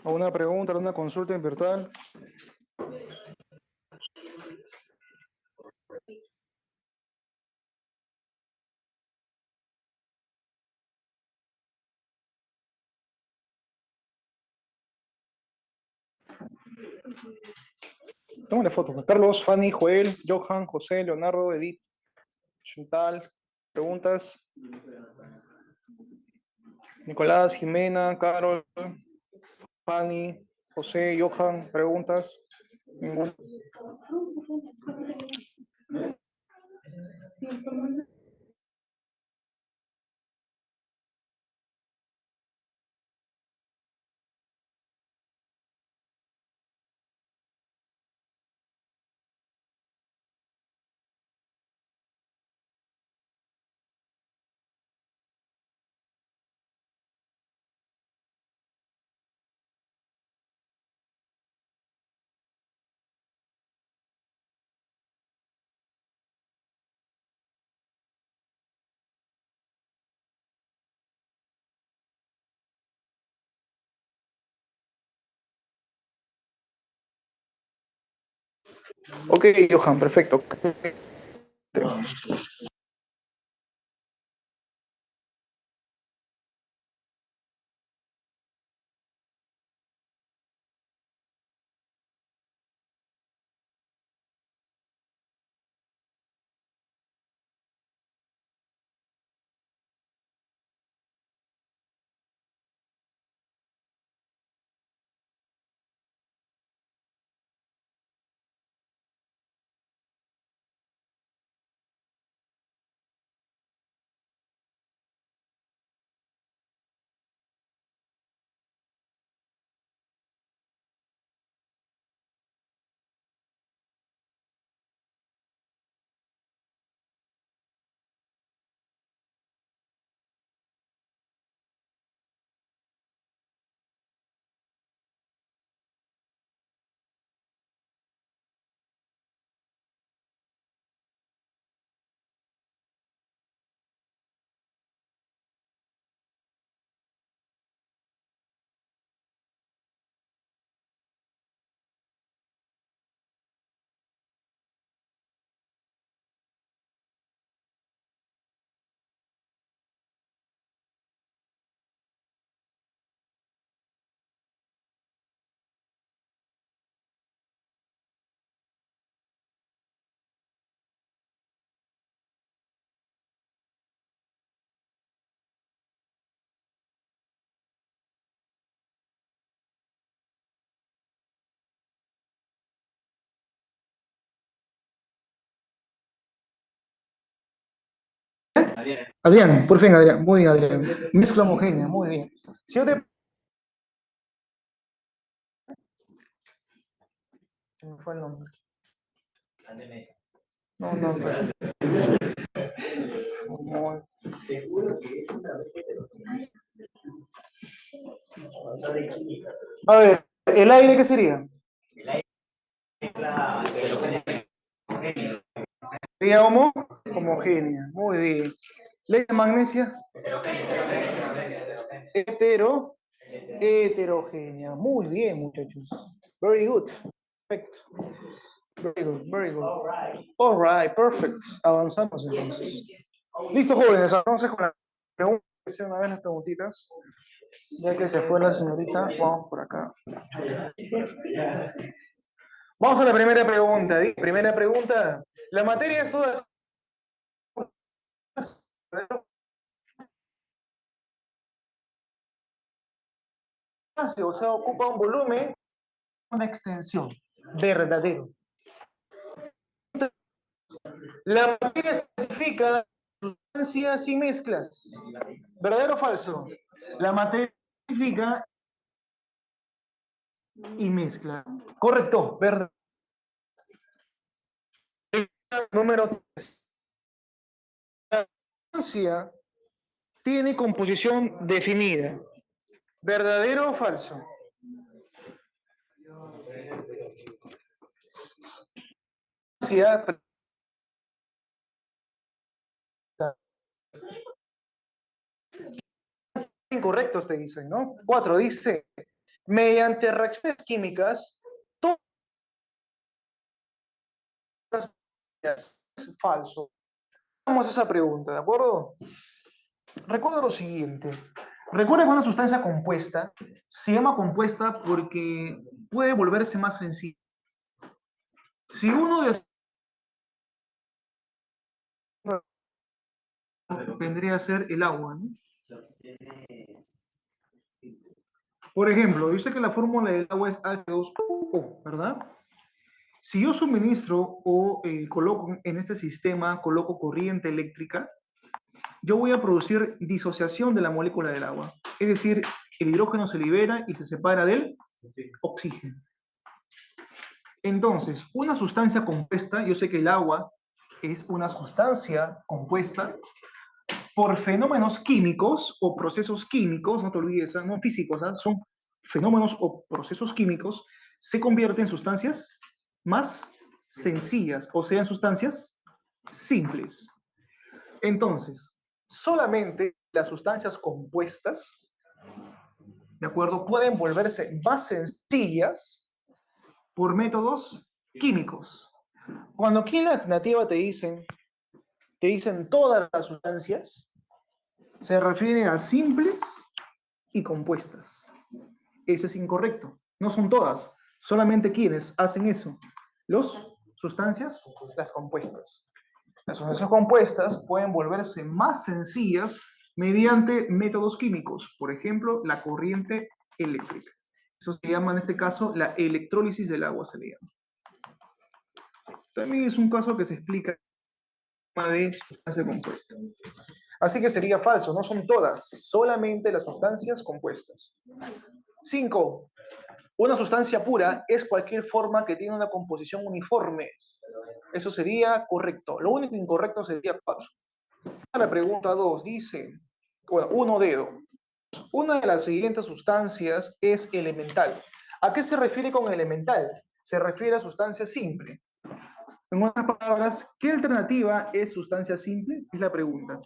¿Alguna pregunta, alguna consulta en virtual? Tómale foto. Carlos, Fanny, Joel, Johan, José, Leonardo, Edith, Chantal. ¿Preguntas? Nicolás, Jimena, Carol, Fanny, José, Johan. ¿Preguntas? Ninguna. Ok, Johan, perfecto. Adrián, por fin, Adrián. Muy bien, Adrián. Mezcla homogénea, muy bien. Si yo te... Se me fue el nombre. No, no, no. Muy- A ver, ¿El aire qué sería? Sería homogénea. Muy bien. ¿La magnesia? Heterogénea. Muy bien, muchachos. Very good. Perfecto. Very good, very good. All right, perfect. Avanzamos entonces. Listo, jóvenes. Entonces con la pregunta, una vez las preguntitas. Ya que se fue la señorita, vamos por acá. Vamos a la primera pregunta. Primera pregunta. La materia es toda. O sea, ocupa un volumen, una extensión. Verdadero. La materia se especifica sustancias y mezclas. ¿Verdadero o falso? La materia se especifica y mezcla. Correcto, verdad. Número 3. La sustancia tiene composición definida. ¿Verdadero o falso? Incorrectos te dicen, ¿no? 4 dice, mediante reacciones químicas, todas es falso. Vamos a esa pregunta, ¿de acuerdo? Recuerda lo siguiente. Recuerda que una sustancia compuesta se llama compuesta porque puede volverse más sencilla. Si uno de vendría a ser el agua, ¿no? Por ejemplo, yo sé que la fórmula del agua es H2O, ¿verdad? Si yo suministro o coloco en este sistema, coloco corriente eléctrica, yo voy a producir disociación de la molécula del agua. Es decir, el hidrógeno se libera y se separa del oxígeno. Entonces, una sustancia compuesta, yo sé que el agua es una sustancia compuesta por fenómenos químicos o procesos químicos, no te olvides, no físicos, son fenómenos o procesos químicos, se convierten en sustancias más sencillas, o sea, en sustancias simples. Entonces, solamente las sustancias compuestas, ¿de acuerdo?, pueden volverse más sencillas por métodos químicos. Cuando aquí en la alternativa te dicen todas las sustancias, se refieren a simples y compuestas. Eso es incorrecto. No son todas. Solamente quienes hacen eso. Las sustancias, las compuestas. Las sustancias compuestas pueden volverse más sencillas mediante métodos químicos. Por ejemplo, la corriente eléctrica. Eso se llama en este caso la electrólisis del agua, se le llama. También es un caso que se explica de sustancia compuesta. Así que sería falso, no son todas, solamente las sustancias compuestas. 5. Una sustancia pura es cualquier forma que tiene una composición uniforme. Eso sería correcto. Lo único incorrecto sería 4. La pregunta 2 dice, bueno, 1 dedo. Una de las siguientes sustancias es elemental. ¿A qué se refiere con elemental? Se refiere a sustancia simple. En otras palabras, ¿qué alternativa es sustancia simple? Es la pregunta.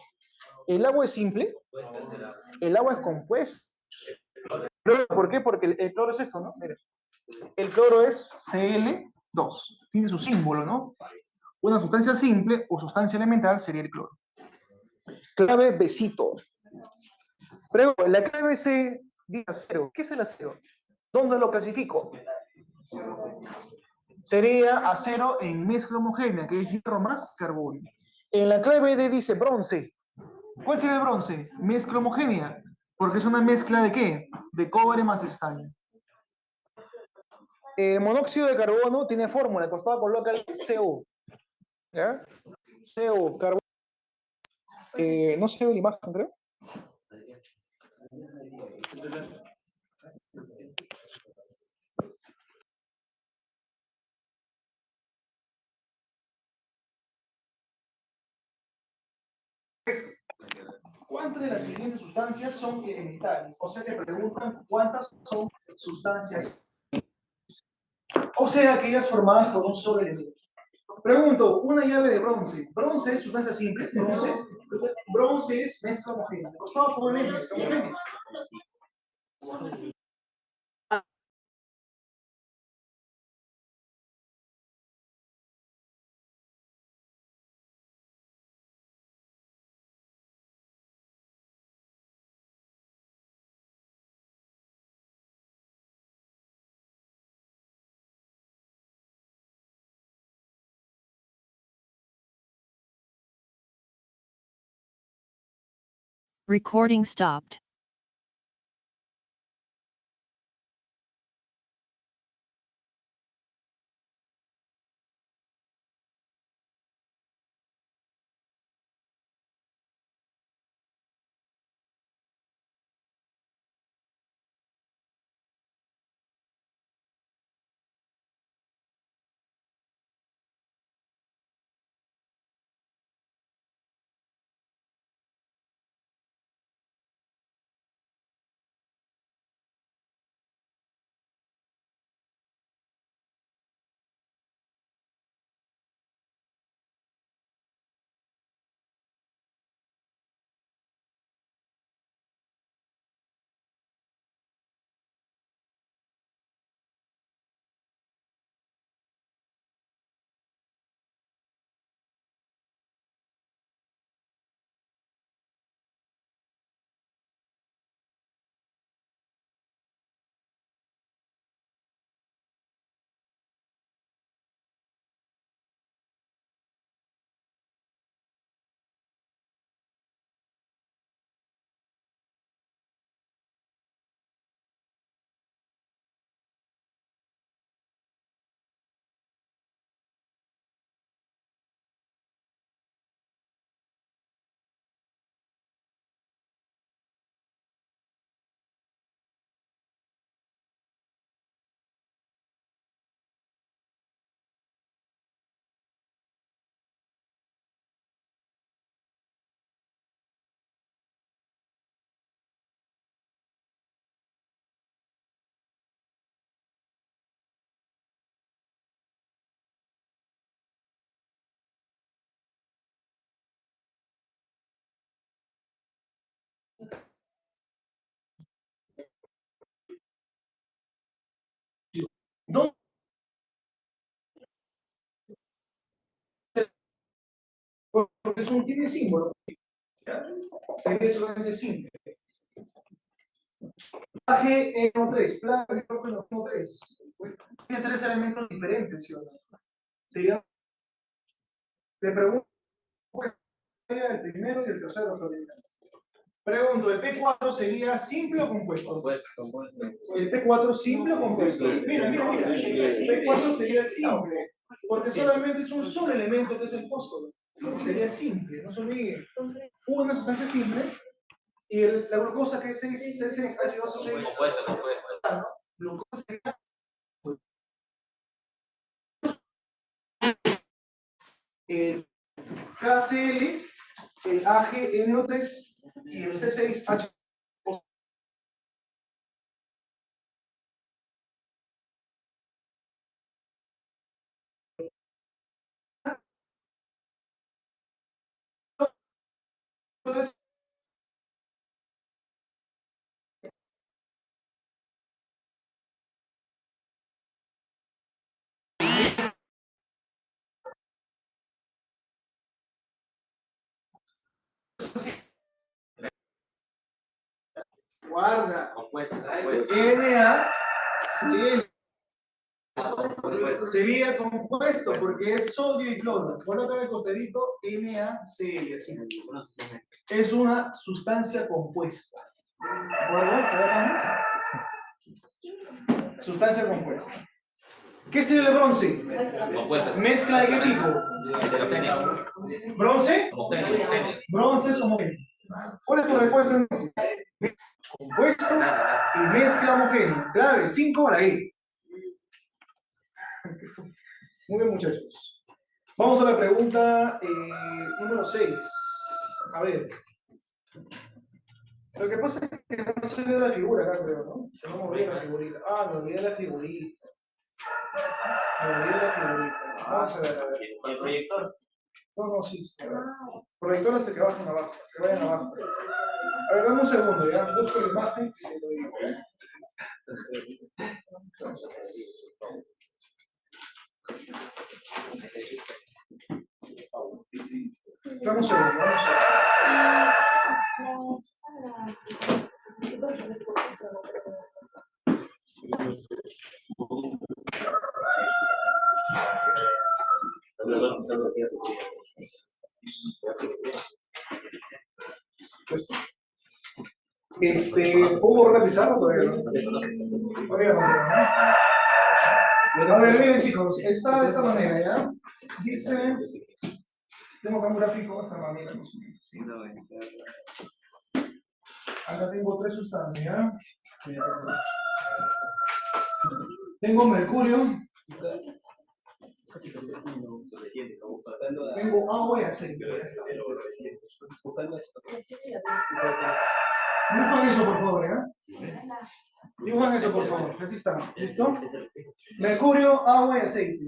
¿El agua es simple? ¿El agua es compuesta? ¿Por qué? Porque el cloro es esto, ¿no? Mira. El cloro es Cl2. Tiene su símbolo, ¿no? Una sustancia simple o sustancia elemental sería el cloro. Clave besito. Pero la clave C dice acero. ¿Qué es el acero? ¿Dónde lo clasifico? Sería acero en mezcla homogénea, que es hierro más carbono. En la clave D dice bronce. ¿Cuál sería el bronce? Mezcla homogénea. Porque es una mezcla de ¿qué? De cobre más estaño. Monóxido de carbono tiene fórmula, costado coloca el CO. ¿Ya? CO, carbono. No se ve la imagen, creo. ¿Cuántas de las siguientes sustancias son elementales? O sea, te preguntan cuántas son sustancias O sea, aquellas formadas por un solo elemento. Pregunto, una llave de bronce. ¿Bronce es sustancia simple? ¿Bronce? Bronce es mezcla homogénea. Por favor, ponle mezcla homogénea. Recording stopped. ¿Dónde porque tiene símbolo? Sería sustancia simple. AgNO3, placa de hidrógeno 3. Tiene tres elementos diferentes, ¿sí o no? Sería, te pregunto, el primero y el tercero sería. Pregunto, ¿el P4 sería simple o compuesto? El P4 simple o compuesto. Mira. El P4 sería simple, porque solamente es un solo elemento que es el fósforo. Sería simple, no se olviden. Una sustancia simple y la glucosa que es C6H12O6. Compuesto. Glucosa sería el KCl, el AgNO3 y el C6H12O6. Guarda. NaCl. Sería compuesto porque es sodio y cloro. Coloca el costadito NaCl. Así. Es una sustancia compuesta. ¿De acuerdo? ¿Se da más? Sustancia compuesta. ¿Qué sería el bronce? ¿Mezcla de qué tipo? ¿Bronce? Bronce es homogéneo. ¿Cuál es tu respuesta? Compuesto y mezcla homogénea. Clave, 5 para ahí. Muy bien, muchachos. Vamos a la pregunta número 6. A ver. Lo que pasa es que no se ve la figura acá, creo, ¿no? Se no movía la figurita. Ah, me olvidé la figurita. Vamos a ver, a ver. ¿Y el proyector? No, sí, sí. Proyector hasta que bajen abajo, hasta que vayan abajo. A ver, dame un segundo, ya. Busco la imagen y te lo digo, ¿eh? Dame un segundo, ¿puedo borrar la pizarra todavía? Todavía no. A ver, miren chicos, está de esta manera, ¿ya? Dice, tengo acá un gráfico de esta manera, más o menos, ¿sí? Acá tengo tres sustancias, ¿ya? Tengo mercurio, tengo agua y aceite. Dibujan eso, por favor, ¿ya? Dibujan eso, por favor. Así está. ¿Listo? Mercurio, agua y aceite.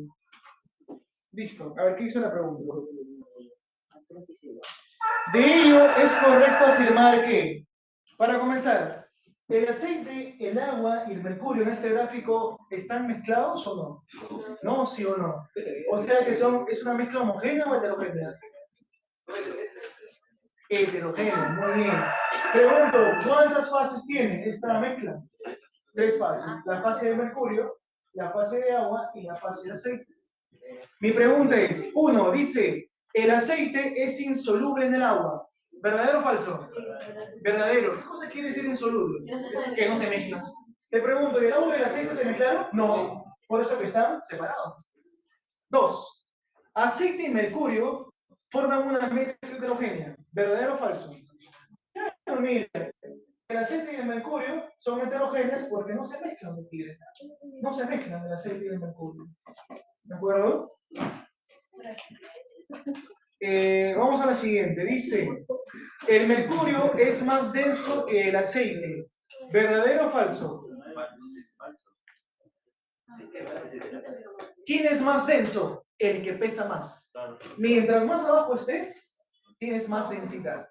Listo. A ver, ¿qué dice la pregunta? De ello es correcto afirmar que, para comenzar, ¿el aceite, el agua y el mercurio en este gráfico están mezclados o no? ¿No, sí o no? O sea que ¿es una mezcla homogénea o heterogénea? Heterogénea, muy bien. Pregunto, ¿cuántas fases tiene esta mezcla? Tres fases. La fase de mercurio, la fase de agua y la fase de aceite. Mi pregunta es, uno, dice, el aceite es insoluble en el agua. ¿Verdadero o falso? Verdadero. ¿Qué cosa quiere decir insoluble? Que no se mezcla. Te pregunto, ¿el agua y el aceite se mezclaron? No. Por eso que están separados. Dos, aceite y mercurio forman una mezcla heterogénea. ¿Verdadero o falso? Claro, mire, el aceite y el mercurio son heterogéneas porque no se mezclan, mire. No se mezclan el aceite y el mercurio. ¿De acuerdo? Vamos a la siguiente. Dice, el mercurio es más denso que el aceite. ¿Verdadero o falso? ¿Quién es más denso? El que pesa más. Mientras más abajo estés, tienes más densidad.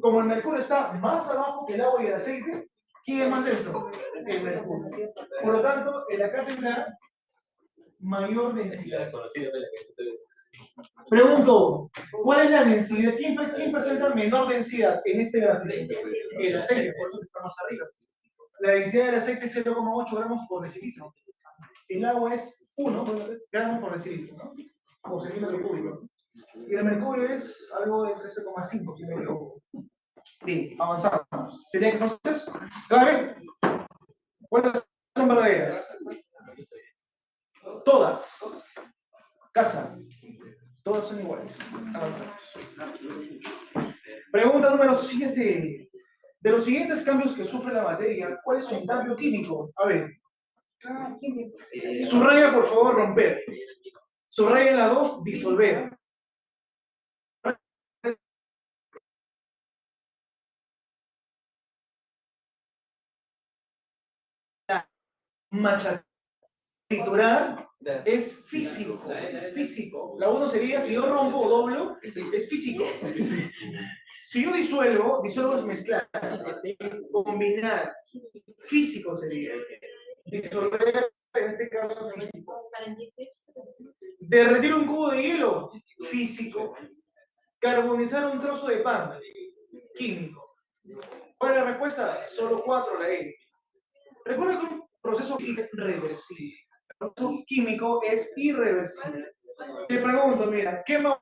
Como el mercurio está más abajo que el agua y el aceite, ¿quién es más denso? El mercurio. Por lo tanto, el acá tendrá mayor densidad. Pregunto, ¿cuál es la densidad? ¿Quién presenta menor densidad en este gráfico? El aceite, por eso que está más arriba. La densidad del aceite es 0,8 gramos por decilitro. El agua es 1 gramos por decilitro, ¿no? Por centímetro cúbico. Y el mercurio es algo de 13,5, si no me equivoco. Bien, avanzamos. ¿Sería que entonces? ¿Clave? ¿Cuántas son verdaderas? Todas. Casa. Todas son iguales. Avanzamos. Pregunta número 7. De los siguientes cambios que sufre la materia, ¿cuál es un cambio químico? A ver. Subraya, por favor, romper. Subraya la 2, disolver. Machacar, triturar, es físico. Físico. La 1 sería, si yo rompo o doblo, es físico. Si yo disuelvo es mezclar, combinar. Físico sería. Disolver, en este caso, físico. Derretir un cubo de hielo, físico. Carbonizar un trozo de pan, químico. ¿Cuál es la respuesta? Solo 4, la E. Recuerda que un proceso físico es reversible. El proceso químico es irreversible. Te pregunto, mira, ¿qué más?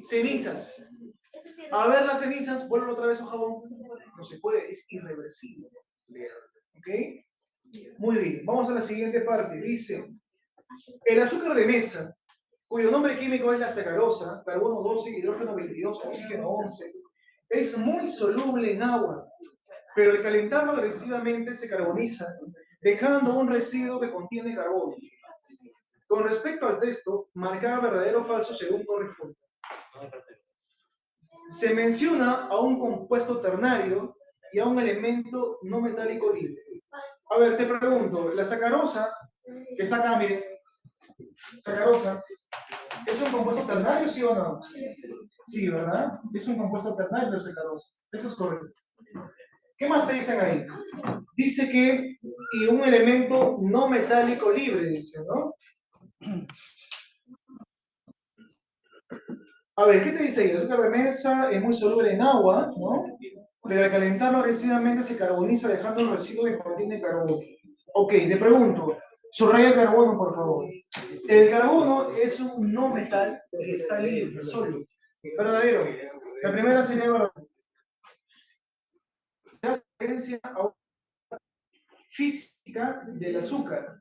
Cenizas. A ver las cenizas, vuelven otra vez a jabón. No se puede, es irreversible. ¿Ok? Muy bien, vamos a la siguiente parte. Dice, el azúcar de mesa, cuyo nombre químico es la sacarosa, carbono 12, hidrógeno 22, oxígeno 11, es muy soluble en agua, pero al calentarlo agresivamente se carboniza, dejando un residuo que contiene carbono. Con respecto al texto, marcar verdadero o falso según corresponde. Se menciona a un compuesto ternario y a un elemento no metálico libre. A ver, te pregunto, la sacarosa, que está acá, miren, sacarosa, ¿es un compuesto ternario, sí o no? Sí, ¿verdad? Es un compuesto ternario la sacarosa. Eso es correcto. ¿Qué más te dicen ahí? Dice que y un elemento no metálico libre, dice, ¿no? A ver, ¿qué te dice ahí? El azúcar de mesa es muy soluble en agua, ¿no? Pero al calentarlo agresivamente se carboniza dejando un residuo que contiene carbono. Ok, te pregunto, subraya el carbono, por favor. El carbono es un no metal que está libre, sólido. Verdadero. La primera sería verdadero. Se hace referencia a una física del azúcar.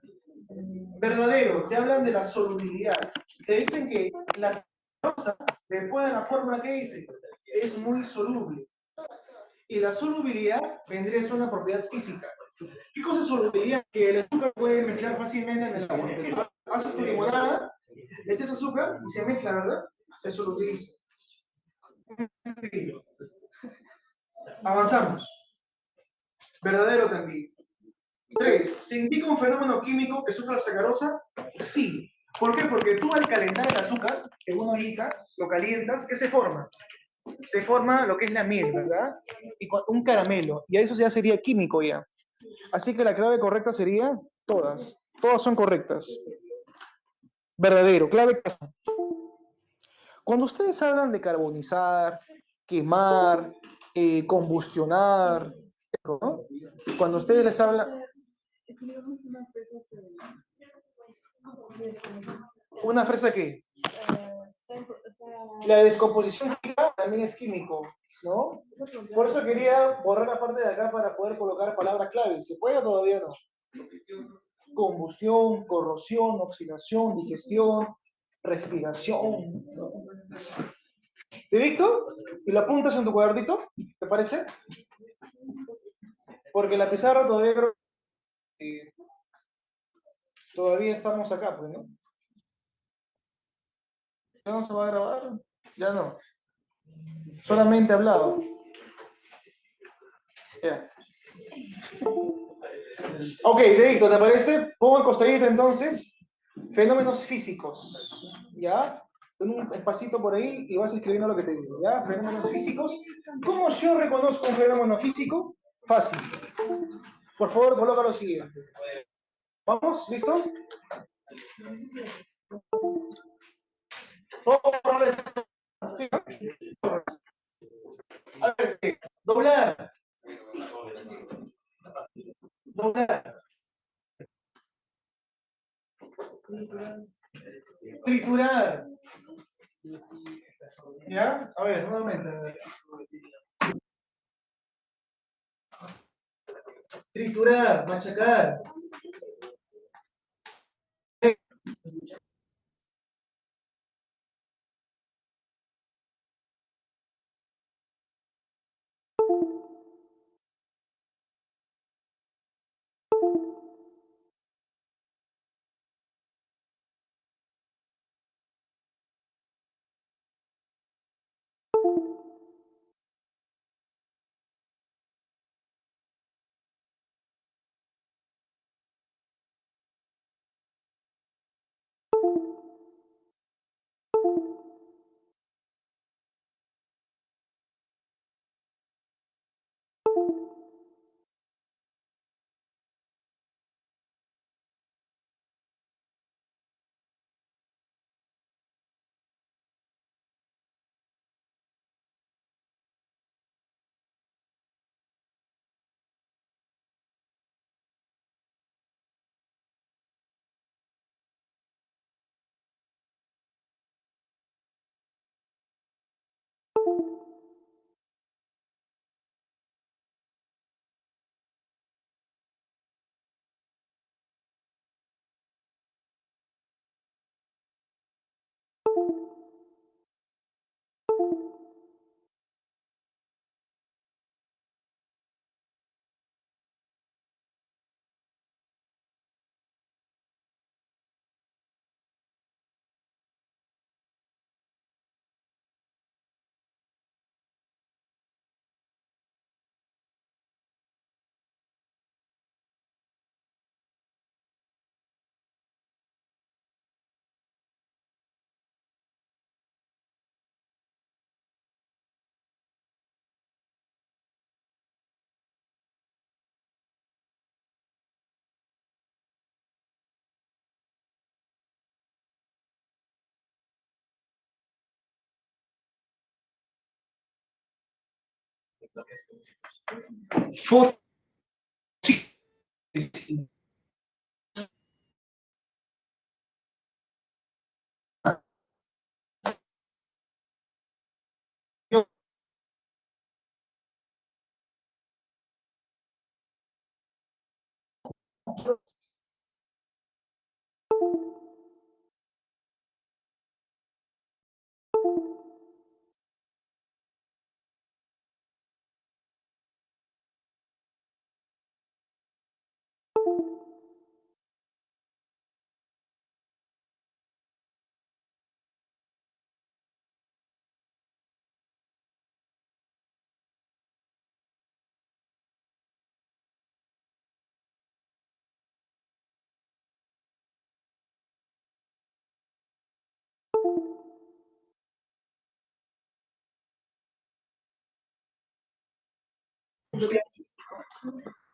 Verdadero, te hablan de la solubilidad. Te dicen que la sacarosa, después de la fórmula que dice, es muy soluble. Y la solubilidad vendría a ser una propiedad física. ¿Qué cosa es solubilidad? Que el azúcar puede mezclar fácilmente en el agua. Haces tu limonada, le echas azúcar y se mezcla, ¿verdad? Se solubiliza. Avanzamos. Verdadero también. 3. ¿Se indica un fenómeno químico que sufre la sacarosa? Sí. ¿Por qué? Porque tú al calentar el azúcar en una ollita, lo calientas, ¿qué se forma? Se forma lo que es la miel, ¿verdad? Y un caramelo. Y eso ya sería químico ya. Así que la clave correcta sería todas. Todas son correctas. Verdadero. Clave casa. Cuando ustedes hablan de carbonizar, quemar, combustionar, ¿no? Cuando ustedes les hablan... ¿Una fresa qué? La descomposición química también es químico, ¿no? Por eso quería borrar la parte de acá para poder colocar palabras clave. ¿Se puede o todavía no? Combustión, corrosión, oxidación, digestión, respiración. ¿Te dicto? ¿Y lo apuntas en tu cuadernito? ¿Te parece? Porque la pizarra todavía creo que todavía estamos acá, pues, ¿no? ¿Ya no se va a grabar? Ya no. Solamente hablado. Ya. Ok, Dedito, ¿te parece? Pongo el costadito entonces. Fenómenos físicos. ¿Ya? Ten un espacito por ahí y vas escribiendo lo que te digo. ¿Ya? Fenómenos físicos. ¿Cómo yo reconozco un fenómeno físico? Fácil. Por favor, coloca lo siguiente. ¿Vamos? ¿Listo? Sí, ¿no? A ver, doblar. Doblar. Triturar. ¿Ya? A ver, nuevamente. Triturar, machacar. Fotosíntesis.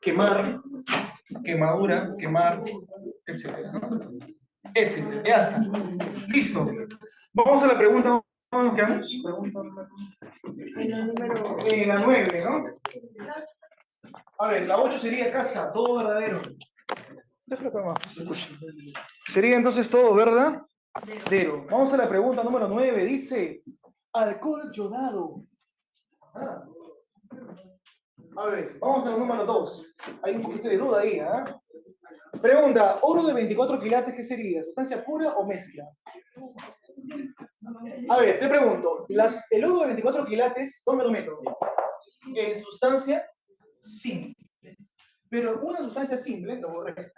Quemar, quemadura, quemar, etcétera, ¿no? Etcétera, ya está. Listo. Vamos a la pregunta. ¿Cómo nos quedamos? La 9, ¿no? A ver, la 8 sería casa, todo verdadero. Déjalo acá abajo, se escucha. Sería entonces todo verdadero. Vamos a la pregunta número 9. Dice, alcohol yodado. Ah. A ver, vamos a la número 2. Hay un poquito de duda ahí, ¿ah? Pregunta, oro de 24 quilates, ¿qué sería? ¿Sustancia pura o mezcla? A ver, te pregunto, el oro de 24 quilates, ¿dónde lo meto? En sustancia simple. Pero una sustancia simple, lo borré.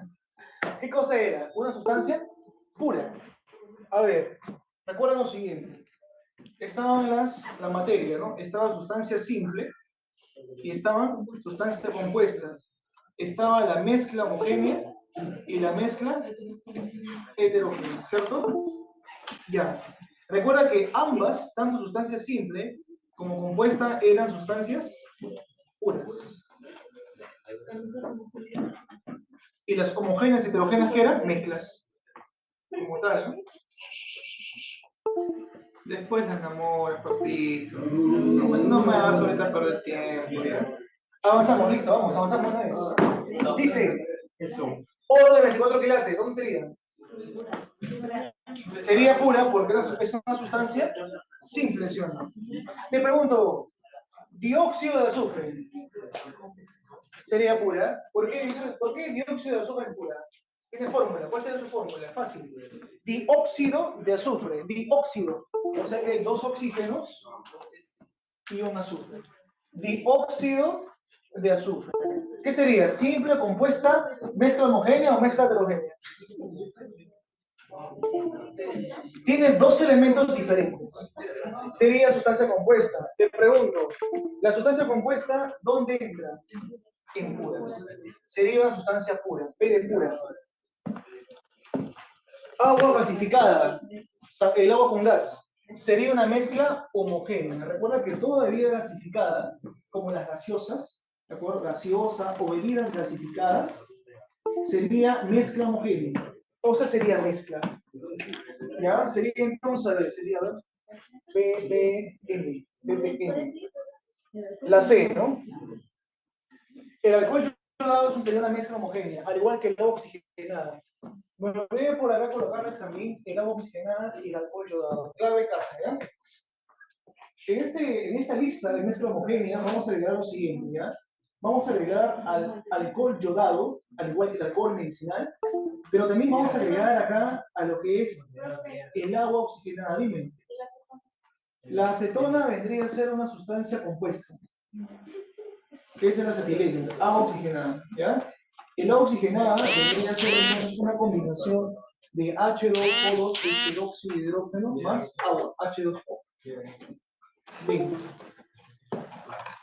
¿Qué cosa era? Una sustancia pura. A ver, recuerda lo siguiente. Estaba la materia, ¿no? Estaba sustancia simple y estaban sustancias compuestas. Estaba la mezcla homogénea y la mezcla heterogénea, ¿cierto? Ya. Recuerda que ambas, tanto sustancia simple como compuesta, eran sustancias puras. Y las homogéneas y heterogéneas, ¿qué eran? Mezclas. Como tal, ¿no? Después las enamoras, papito. No me hagas ahorita perder tiempo. Avanzamos, listo, vamos, avanzamos una vez. Dice, oro de 24 quilates, ¿dónde sería? Sería pura porque es una sustancia simple, ¿sí o no? Te pregunto, dióxido de azufre. Sería pura. ¿Por qué dióxido de azufre es pura? Tiene fórmula. ¿Cuál sería su fórmula? Fácil. Dióxido de azufre. Dióxido. O sea que hay dos oxígenos y un azufre. Dióxido de azufre. ¿Qué sería? ¿Simple, compuesta, mezcla homogénea o mezcla heterogénea? Tienes dos elementos diferentes. Sería sustancia compuesta. Te pregunto, ¿la sustancia compuesta dónde entra? En puras. Sería una sustancia pura, P de pura. Agua gasificada, el agua con gas, sería una mezcla homogénea. Recuerda que toda bebida gasificada, como las gaseosas, ¿de acuerdo? Gaseosa o bebidas gasificadas, sería mezcla homogénea. O sea, sería mezcla. ¿Ya? Sería entonces, sería BBM. La C, ¿no? El alcohol yodado es una mezcla homogénea, al igual que el agua oxigenada. Bueno, voy a por acá colocarles también el agua oxigenada y el alcohol yodado. Clave casa, ¿ya? En esta lista de mezcla homogénea vamos a agregar lo siguiente, ¿ya? Vamos a agregar al alcohol yodado, al igual que el alcohol medicinal, pero también vamos a agregar acá a lo que es el agua oxigenada. Dime. La acetona vendría a ser una sustancia compuesta, que es el acetileno, agua oxigenada, ¿ya? El agua oxigenada vendría a ser entonces una combinación de H2O2, que es peróxido de hidrógeno, más agua, H2O. Bien.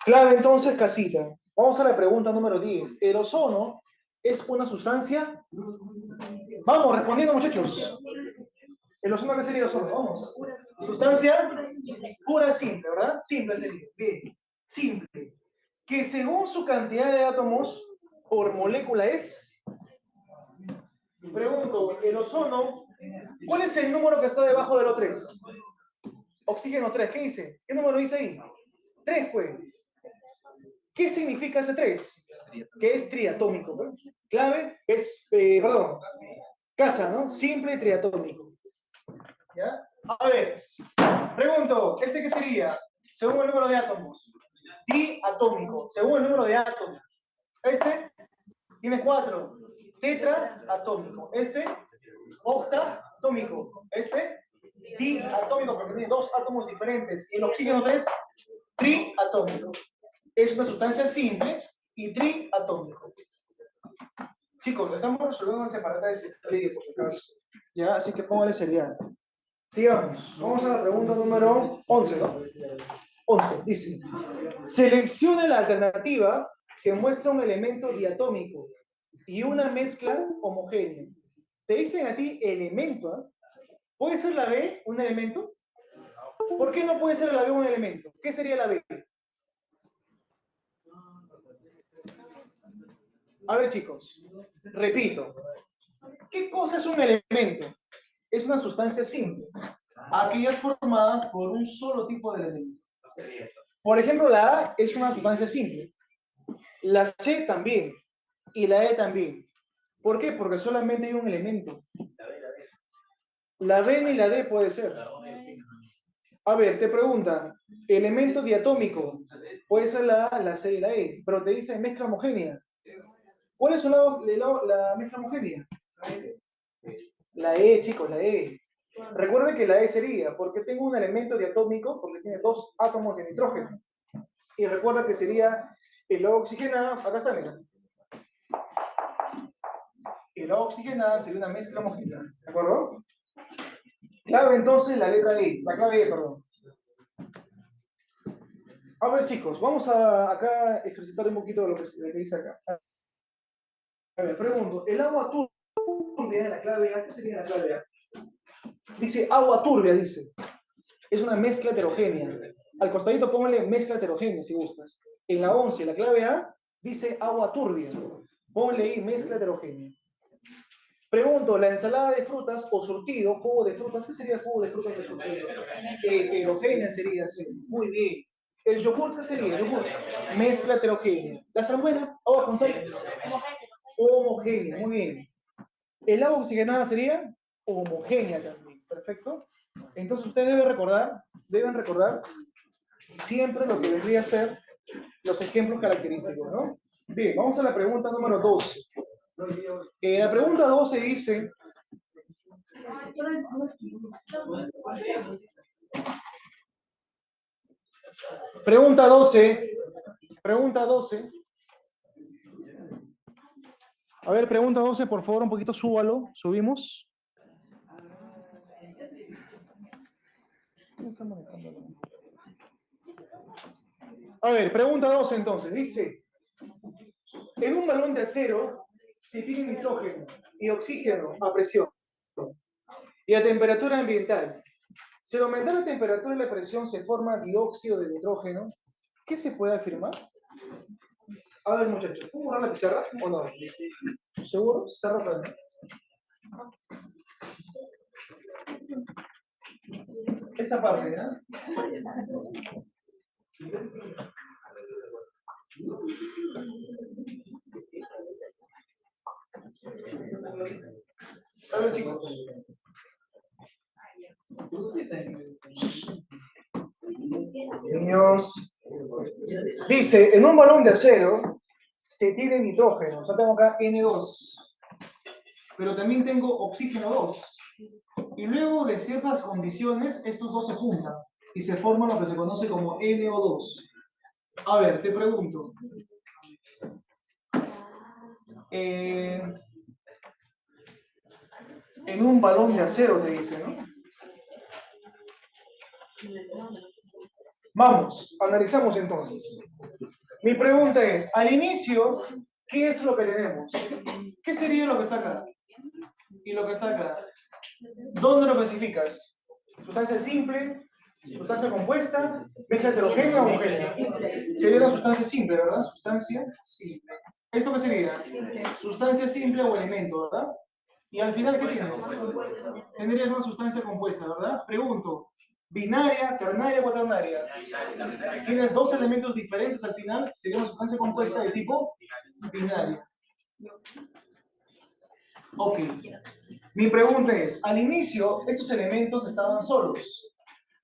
Clave entonces, casita. Vamos a la pregunta número 10. ¿El ozono es una sustancia? Vamos, respondiendo, muchachos. ¿El ozono qué sería el ozono? Vamos. Sustancia pura, simple, ¿verdad? Simple sería. Bien. Simple. Que según su cantidad de átomos por molécula es. Pregunto, el ozono, ¿cuál es el número que está debajo del O3? Oxígeno 3, ¿qué dice? ¿Qué número dice ahí? 3, pues. ¿Qué significa ese 3? Que es triatómico, ¿no? Clave es, casa, ¿no? Simple triatómico. ¿Ya? A ver, pregunto, ¿este qué sería? Según el número de átomos. Diatómico, según el número de átomos. Este tiene 4. Tetraatómico. Este, octatómico. Este, diatómico, porque tiene 2 átomos diferentes. Y el oxígeno 3, triatómico. Es una sustancia simple y triatómico. Chicos, estamos resolviendo una separata de Citralide, por si acaso. Ya, así que póngale seriedad. Sigamos. Vamos a la pregunta número 11, ¿no? 11, dice. Selecciona la alternativa que muestra un elemento diatómico y una mezcla homogénea. Te dicen a ti elemento, ¿eh? ¿Puede ser la B un elemento? ¿Por qué no puede ser la B un elemento? ¿Qué sería la B? A ver, chicos, repito. ¿Qué cosa es un elemento? Es una sustancia simple. Aquellas formadas por un solo tipo de elemento. Por ejemplo, la A es una sustancia simple. La C también. Y la E también. ¿Por qué? Porque solamente hay un elemento. La B ni la D puede ser. A ver, te preguntan, elemento diatómico. Puede ser la A, la C y la E. Pero te dicen mezcla homogénea. ¿Cuál es la mezcla homogénea? La E, chicos, la E. Recuerden que la E sería, porque tengo un elemento diatómico, porque tiene 2 átomos de nitrógeno. Y recuerda que sería el agua oxigenada, acá está, mira. El agua oxigenada sería una mezcla homogénea, ¿de acuerdo? Clave entonces la letra E, la clave E, perdón. A ver, chicos, vamos a acá ejercitar un poquito de lo que dice acá. A ver, pregunto, el agua turbia, la clave A, ¿qué sería la clave A? Dice agua turbia, dice. Es una mezcla heterogénea. Al costadito póngale mezcla heterogénea si gustas. En la 11, la clave A, dice agua turbia. Póngale ahí mezcla heterogénea. Pregunto, ¿la ensalada de frutas o surtido, jugo de frutas, qué sería el jugo de frutas de surtido? Heterogénea sería, sí. Muy bien. ¿El yogur qué sería? Yogur. Mezcla heterogénea. ¿La salmuera? Agua con sal. Homogénea, muy bien. ¿El agua oxigenada sería? Homogénea también. Perfecto. Entonces ustedes deben recordar siempre lo que debería ser los ejemplos característicos, ¿no? Bien, vamos a la pregunta número 12. La pregunta 12 dice... Pregunta 12. Pregunta 12. A ver, pregunta 12, por favor, un poquito súbalo. Subimos. A ver, pregunta 12 entonces. Dice, en un balón de acero se tiene nitrógeno y oxígeno a presión y a temperatura ambiental. Si al aumentar la temperatura y la presión se forma dióxido de nitrógeno, ¿qué se puede afirmar? A ver, muchachos, ¿puedo borrar la pizarra o no? ¿Seguro? Cerra, ¿no? Esta parte, ¿ya? A ver, chicos. Niños. Dice, en un balón de acero se tiene nitrógeno. O sea, tengo acá N2. Pero también tengo oxígeno 2. Y luego de ciertas condiciones, estos dos se juntan y se forma lo que se conoce como NO2. A ver, te pregunto. En un balón de acero te dice, ¿no? Vamos, analizamos entonces. Mi pregunta es, al inicio, ¿qué es lo que tenemos? ¿Qué sería lo que está acá? Y lo que está acá. ¿Dónde lo clasificas? ¿Sustancia simple? ¿Sustancia compuesta? ¿Mezcla heterogénea o homogénea? Sería una sustancia simple, ¿verdad? Sustancia simple. ¿Esto qué sería? Sustancia simple o elemento, ¿verdad? Y al final, ¿qué tienes? Tendrías una sustancia compuesta, ¿verdad? Pregunto, Binaria, ternaria, cuaternaria. Tienes dos elementos diferentes al final, sería una sustancia compuesta de tipo binaria. Ok. Mi pregunta es, al inicio estos elementos estaban solos.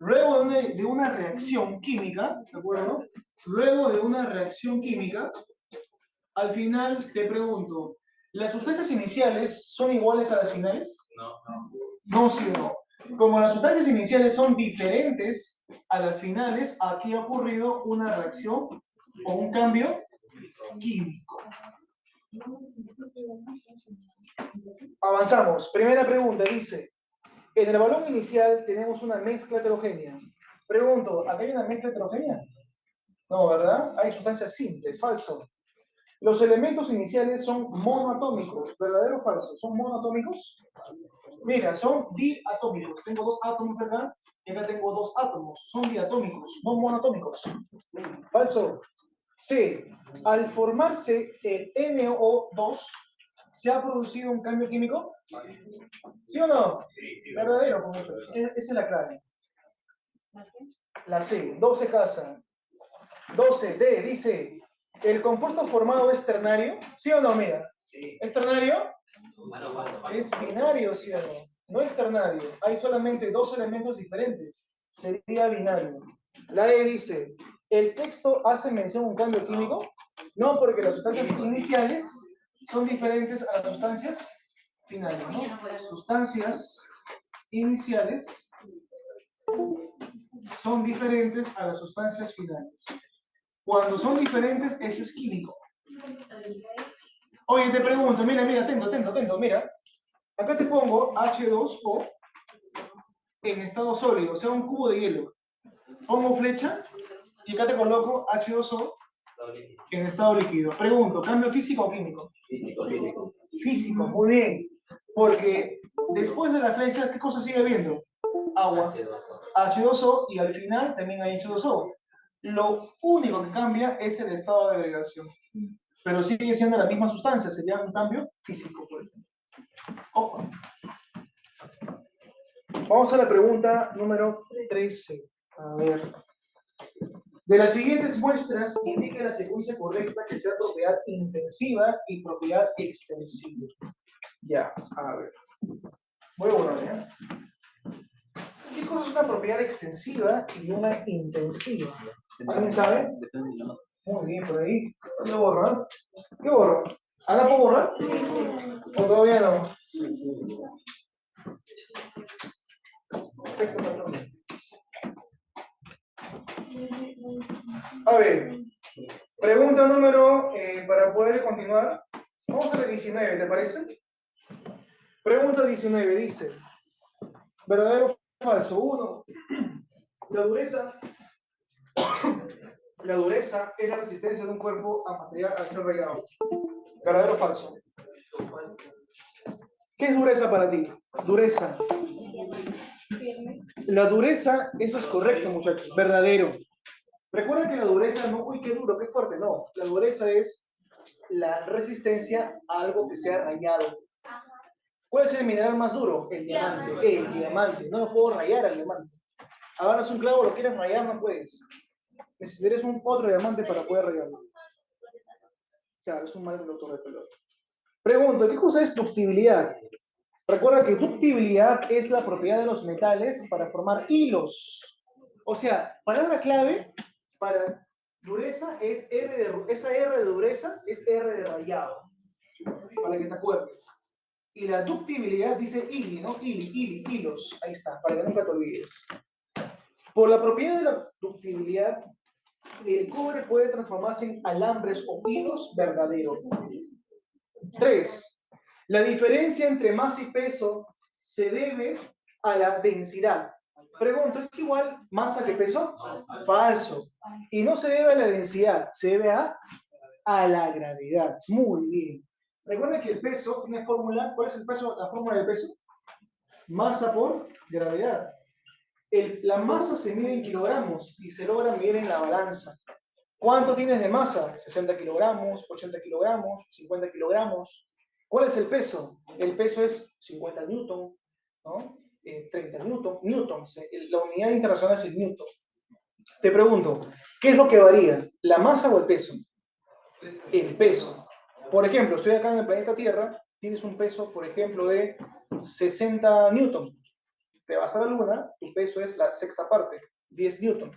Luego de una reacción química, ¿de acuerdo? Luego de una reacción química, al final te pregunto, ¿las sustancias iniciales son iguales a las finales? No. No, sí o no. Como las sustancias iniciales son diferentes a las finales, aquí ha ocurrido una reacción o un cambio químico. Avanzamos. Primera pregunta, dice, en el balón inicial tenemos una mezcla heterogénea. Pregunto, ¿acá hay una mezcla heterogénea? No, ¿verdad? Hay sustancias simples, falso. Los elementos iniciales son monoatómicos, ¿verdadero o falso? ¿Son monoatómicos? Mira, son diatómicos. Tengo dos átomos acá y acá tengo dos átomos. Son diatómicos, no monoatómicos. Falso. C. Al formarse el NO2, ¿se ha producido un cambio químico? ¿Sí o no? Verdadero, con mucho. Esa es la clave. La C. 12 casa. 12D dice, ¿el compuesto formado es ternario? ¿Sí o no? Mira. ¿Es ternario? Es binario, ¿sí o no? No es ternario. Hay solamente dos elementos diferentes. Sería binario. La E dice, ¿el texto hace mención a un cambio químico? No, porque las sustancias iniciales son diferentes a las sustancias finales, ¿no? Sustancias iniciales son diferentes a las sustancias finales. Cuando son diferentes, eso es químico. Oye, te pregunto, mira, atento, mira. Acá te pongo H2O en estado sólido, o sea, un cubo de hielo. Pongo flecha y acá te coloco H2O en estado líquido. Pregunto, ¿cambio físico o químico? Físico. Físico, muy bien. Porque después de la flecha, ¿qué cosa sigue habiendo? Agua. H2O y al final también hay H2O. Lo único que cambia es el estado de agregación. Pero sigue siendo la misma sustancia, sería un cambio físico. Ojo. Vamos a la pregunta número 13. A ver. De las siguientes muestras, indica la secuencia correcta que sea propiedad intensiva y propiedad extensiva. Ya, a ver. Voy a borrar, ¿ya? ¿Qué cosa es una propiedad extensiva y una intensiva? ¿Alguien sabe? Muy bien, por ahí. ¿Qué borro? ¿Qué borro? ¿Ahora puedo borrar? ¿O todavía no? Perfecto, patrón. A ver, pregunta número, para poder continuar, vamos a la 19, ¿te parece? Pregunta 19 dice, ¿verdadero o falso? 1. La dureza es la resistencia de un cuerpo a material al ser rayado. ¿Verdadero o falso? ¿Qué es dureza para ti? Dureza. La dureza, eso es correcto, muchachos, verdadero. Recuerda que la dureza no, uy, qué duro, qué fuerte, no. La dureza es la resistencia a algo que sea rayado. ¿Cuál es el mineral más duro? El diamante. El diamante. No lo puedo rayar al diamante. Agarras un clavo, lo quieres rayar, no puedes. Necesitarías un otro diamante para poder rayarlo. Claro, es un mal conductor de pelota. Pregunto, ¿qué cosa es ductibilidad? Recuerda que ductibilidad es la propiedad de los metales para formar hilos. O sea, palabra clave para dureza es esa R de dureza es R de rayado. Para que te acuerdes. Y la ductibilidad dice ili, ¿no? Hilos. Ahí está, para que nunca te olvides. Por la propiedad de la ductibilidad, el cobre puede transformarse en alambres o hilos verdaderos. 3. La diferencia entre masa y peso se debe a la densidad. Pregunto, ¿es igual masa que peso? Falso. Y no se debe a la densidad, se debe a la gravedad. Muy bien. Recuerda que el peso tiene fórmula. ¿Cuál es el peso? La fórmula del peso. Masa por gravedad. La masa se mide en kilogramos y se logra medir en la balanza. ¿Cuánto tienes de masa? 60 kilogramos, 80 kilogramos, 50 kilogramos. ¿Cuál es el peso? El peso es 50 newton, ¿no? 30 newtons. La unidad internacional es el newton. Te pregunto, ¿qué es lo que varía? ¿La masa o el peso? El peso. Por ejemplo, estoy acá en el planeta Tierra, tienes un peso, por ejemplo, de 60 newtons. Te vas a la Luna, tu peso es la sexta parte, 10 newtons.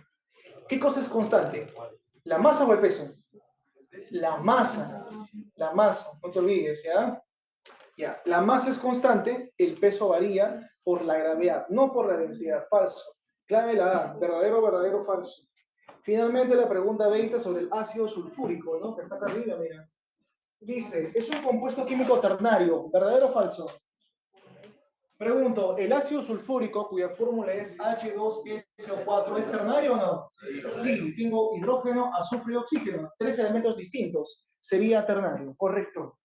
¿Qué cosa es constante? ¿La masa o el peso? La masa. La masa, no te olvides, ¿ya? Ya, la masa es constante, el peso varía por la gravedad, no por la densidad. Falso. Clave la A, verdadero, verdadero, falso. Finalmente la pregunta 20 sobre el ácido sulfúrico, ¿no? Que está acá arriba, mira. Dice, es un compuesto químico ternario, ¿verdadero o falso? Pregunto, ¿el ácido sulfúrico, cuya fórmula es H2SO4, es ternario o no? Sí, tengo hidrógeno, azufre y oxígeno, 3 elementos distintos. Sería ternario, correcto.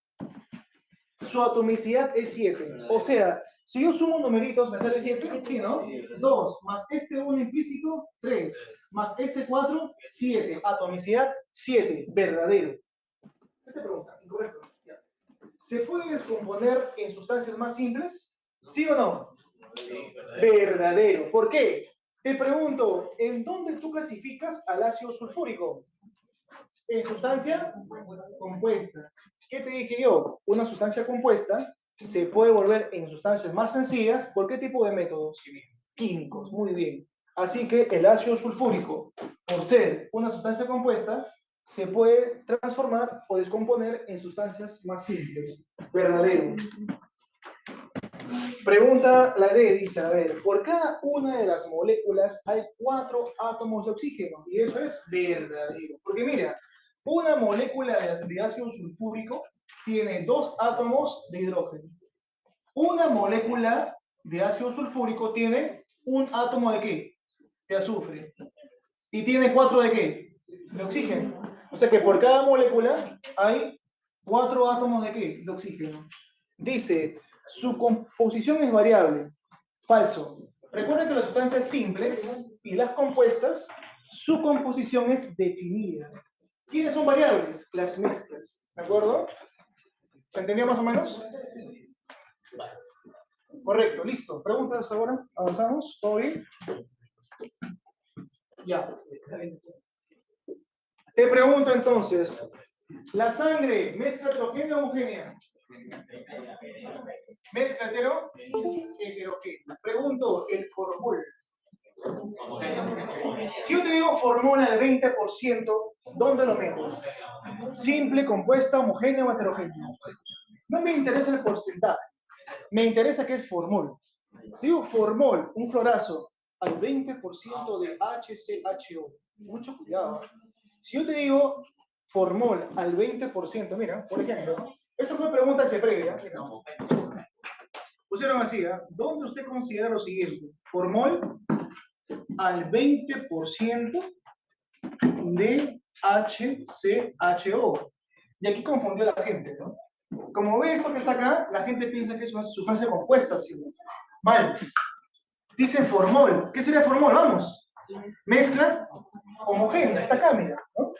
Su atomicidad es 7. O sea, si yo sumo numeritos, ¿me sale 7? Sí, ¿no? 2 más este 1 implícito, 3. Más este 4, 7. Atomicidad, 7. Verdadero. ¿Qué te pregunta? Incorrecto. Ya. ¿Se puede descomponer en sustancias más simples? ¿Sí o no? Verdadero. ¿Por qué? Te pregunto, ¿en dónde tú clasificas al ácido sulfúrico? En sustancia compuesta. ¿Qué te dije yo? Una sustancia compuesta se puede volver en sustancias más sencillas. ¿Por qué tipo de métodos? Químicos. Muy bien. Así que el ácido sulfúrico, por ser una sustancia compuesta, se puede transformar o descomponer en sustancias más simples. Verdadero. Pregunta la D, dice, a ver, por cada una de las moléculas hay 4 átomos de oxígeno, y eso es verdadero. Porque mira, una molécula de ácido sulfúrico tiene 2 átomos de hidrógeno. Una molécula de ácido sulfúrico tiene un átomo de ¿qué? De azufre. ¿Y tiene 4 de qué? De oxígeno. O sea que por cada molécula hay 4 átomos de ¿qué? De oxígeno. Dice, su composición es variable. Falso. Recuerda que las sustancias simples y las compuestas, su composición es definida. ¿Quiénes son variables? Las mezclas. ¿De acuerdo? ¿Se entendió más o menos? Correcto, listo. ¿Preguntas ahora? ¿Avanzamos? ¿Todo bien? Ya. Te pregunto entonces, ¿la sangre mezcla heterogénea o homogénea? ¿Mezcla heterogénea? Pregunto, el formol. Si yo te digo formol al 20%, ¿dónde lo metes? ¿Simple, compuesta, homogénea o heterogénea? No me interesa el porcentaje, me interesa qué es formol. Si digo formol, un florazo, al 20% de HCHO, mucho cuidado. Si yo te digo formol al 20%, mira, por ejemplo, esto fue pregunta hacia previa. Pusieron así, ¿eh? ¿Dónde usted considera lo siguiente? Formol al 20% de HCHO. Y aquí confundió a la gente, ¿no? Como ve esto que está acá, la gente piensa que es una sustancia compuesta, ¿sí? Mal. Dice formol. ¿Qué sería formol? Vamos. Mezcla homogénea. Está acá, mira, ¿no?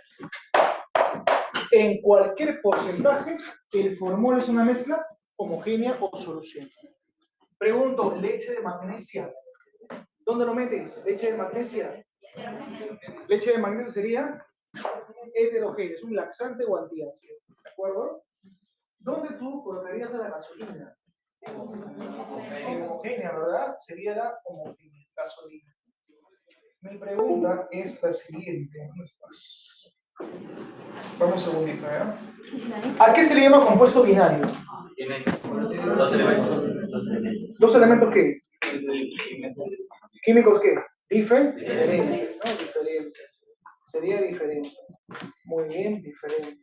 En cualquier porcentaje, el formol es una mezcla homogénea o solución. Pregunto, leche de magnesia. ¿Dónde lo metes? Leche de magnesia. Leche de magnesia sería heterogénea, es un laxante o antiácido. ¿De acuerdo? ¿Dónde tú colocarías a la gasolina? Homogénea, ¿verdad? Sería la homogénea, gasolina. Mi pregunta es la siguiente. ¿Dónde estás? Vamos un segundito, ¿ya? ¿A qué se le llama compuesto binario? Dos elementos. ¿Dos elementos qué? ¿Químicos qué? Diferentes, ¿no? Diferentes. Sería diferente. Muy bien, diferente.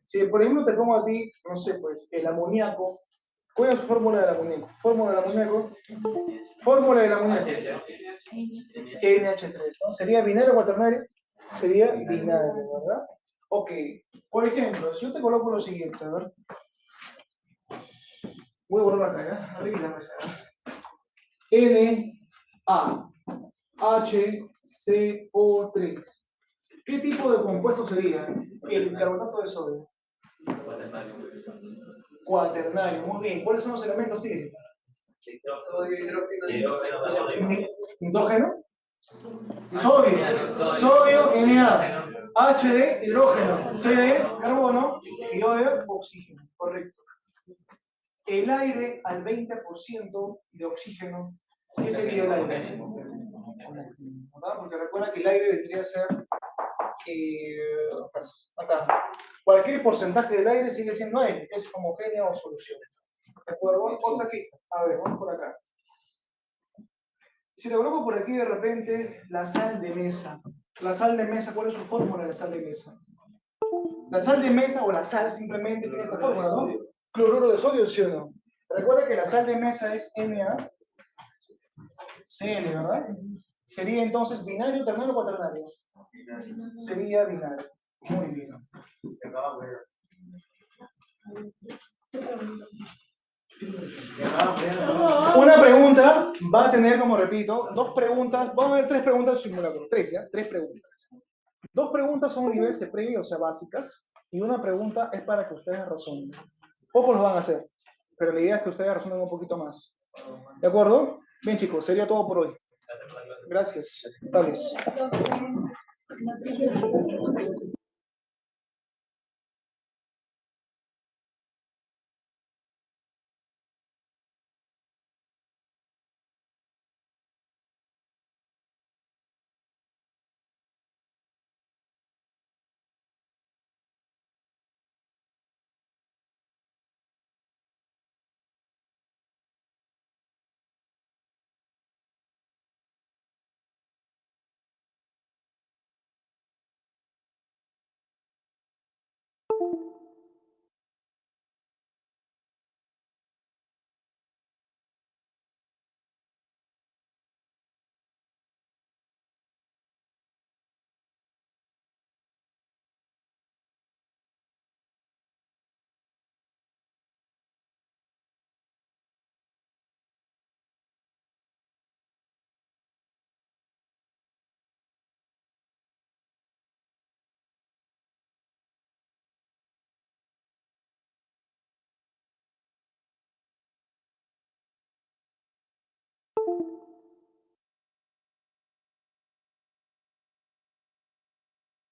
Si por ejemplo te pongo a ti, no sé, pues, el amoníaco, ¿cuál es su fórmula del amoníaco? Fórmula del amoníaco. Fórmula del amoníaco. NH3, ¿no? ¿Sería binario o cuaternario? Sería binario, ¿verdad? Ok. Por ejemplo, si yo te coloco lo siguiente, a ver. Voy a borrar acá, ¿ya? Arriba la mesa. NaHCO3. ¿Qué tipo de compuesto sería? El carbonato de sodio. Cuaternario, muy bien. ¿Cuáles son los elementos? Tiene Nitrógeno. Sodio, Na. H de hidrógeno, C de carbono y O de oxígeno. Correcto. El aire al 20% de oxígeno, ¿qué sería el aire? ¿Verdad? Porque recuerda que el aire vendría a ser acá. Cualquier porcentaje del aire sigue siendo aire, es homogénea o solución. ¿De acuerdo? Otra fija. A ver, vamos por acá. Si te coloco por aquí de repente la sal de mesa. La sal de mesa, ¿cuál es su fórmula de la sal de mesa? La sal de mesa o la sal simplemente tiene esta fórmula, ¿no? Cloruro de sodio, ¿sí o no? Recuerda que la sal de mesa es NaCl, ¿verdad? Sería entonces binario, ternario o cuaternario. Sería binario. Muy bien. Una pregunta va a tener, como repito, dos preguntas. Vamos a ver tres preguntas simulacro. Tres, ¿ya? Tres preguntas. Dos preguntas son nivel previo, o sea, básicas. Y una pregunta es para que ustedes razonen. Pocos los van a hacer, pero la idea es que ustedes razonen un poquito más. ¿De acuerdo? Bien, chicos, sería todo por hoy. Gracias. Tales.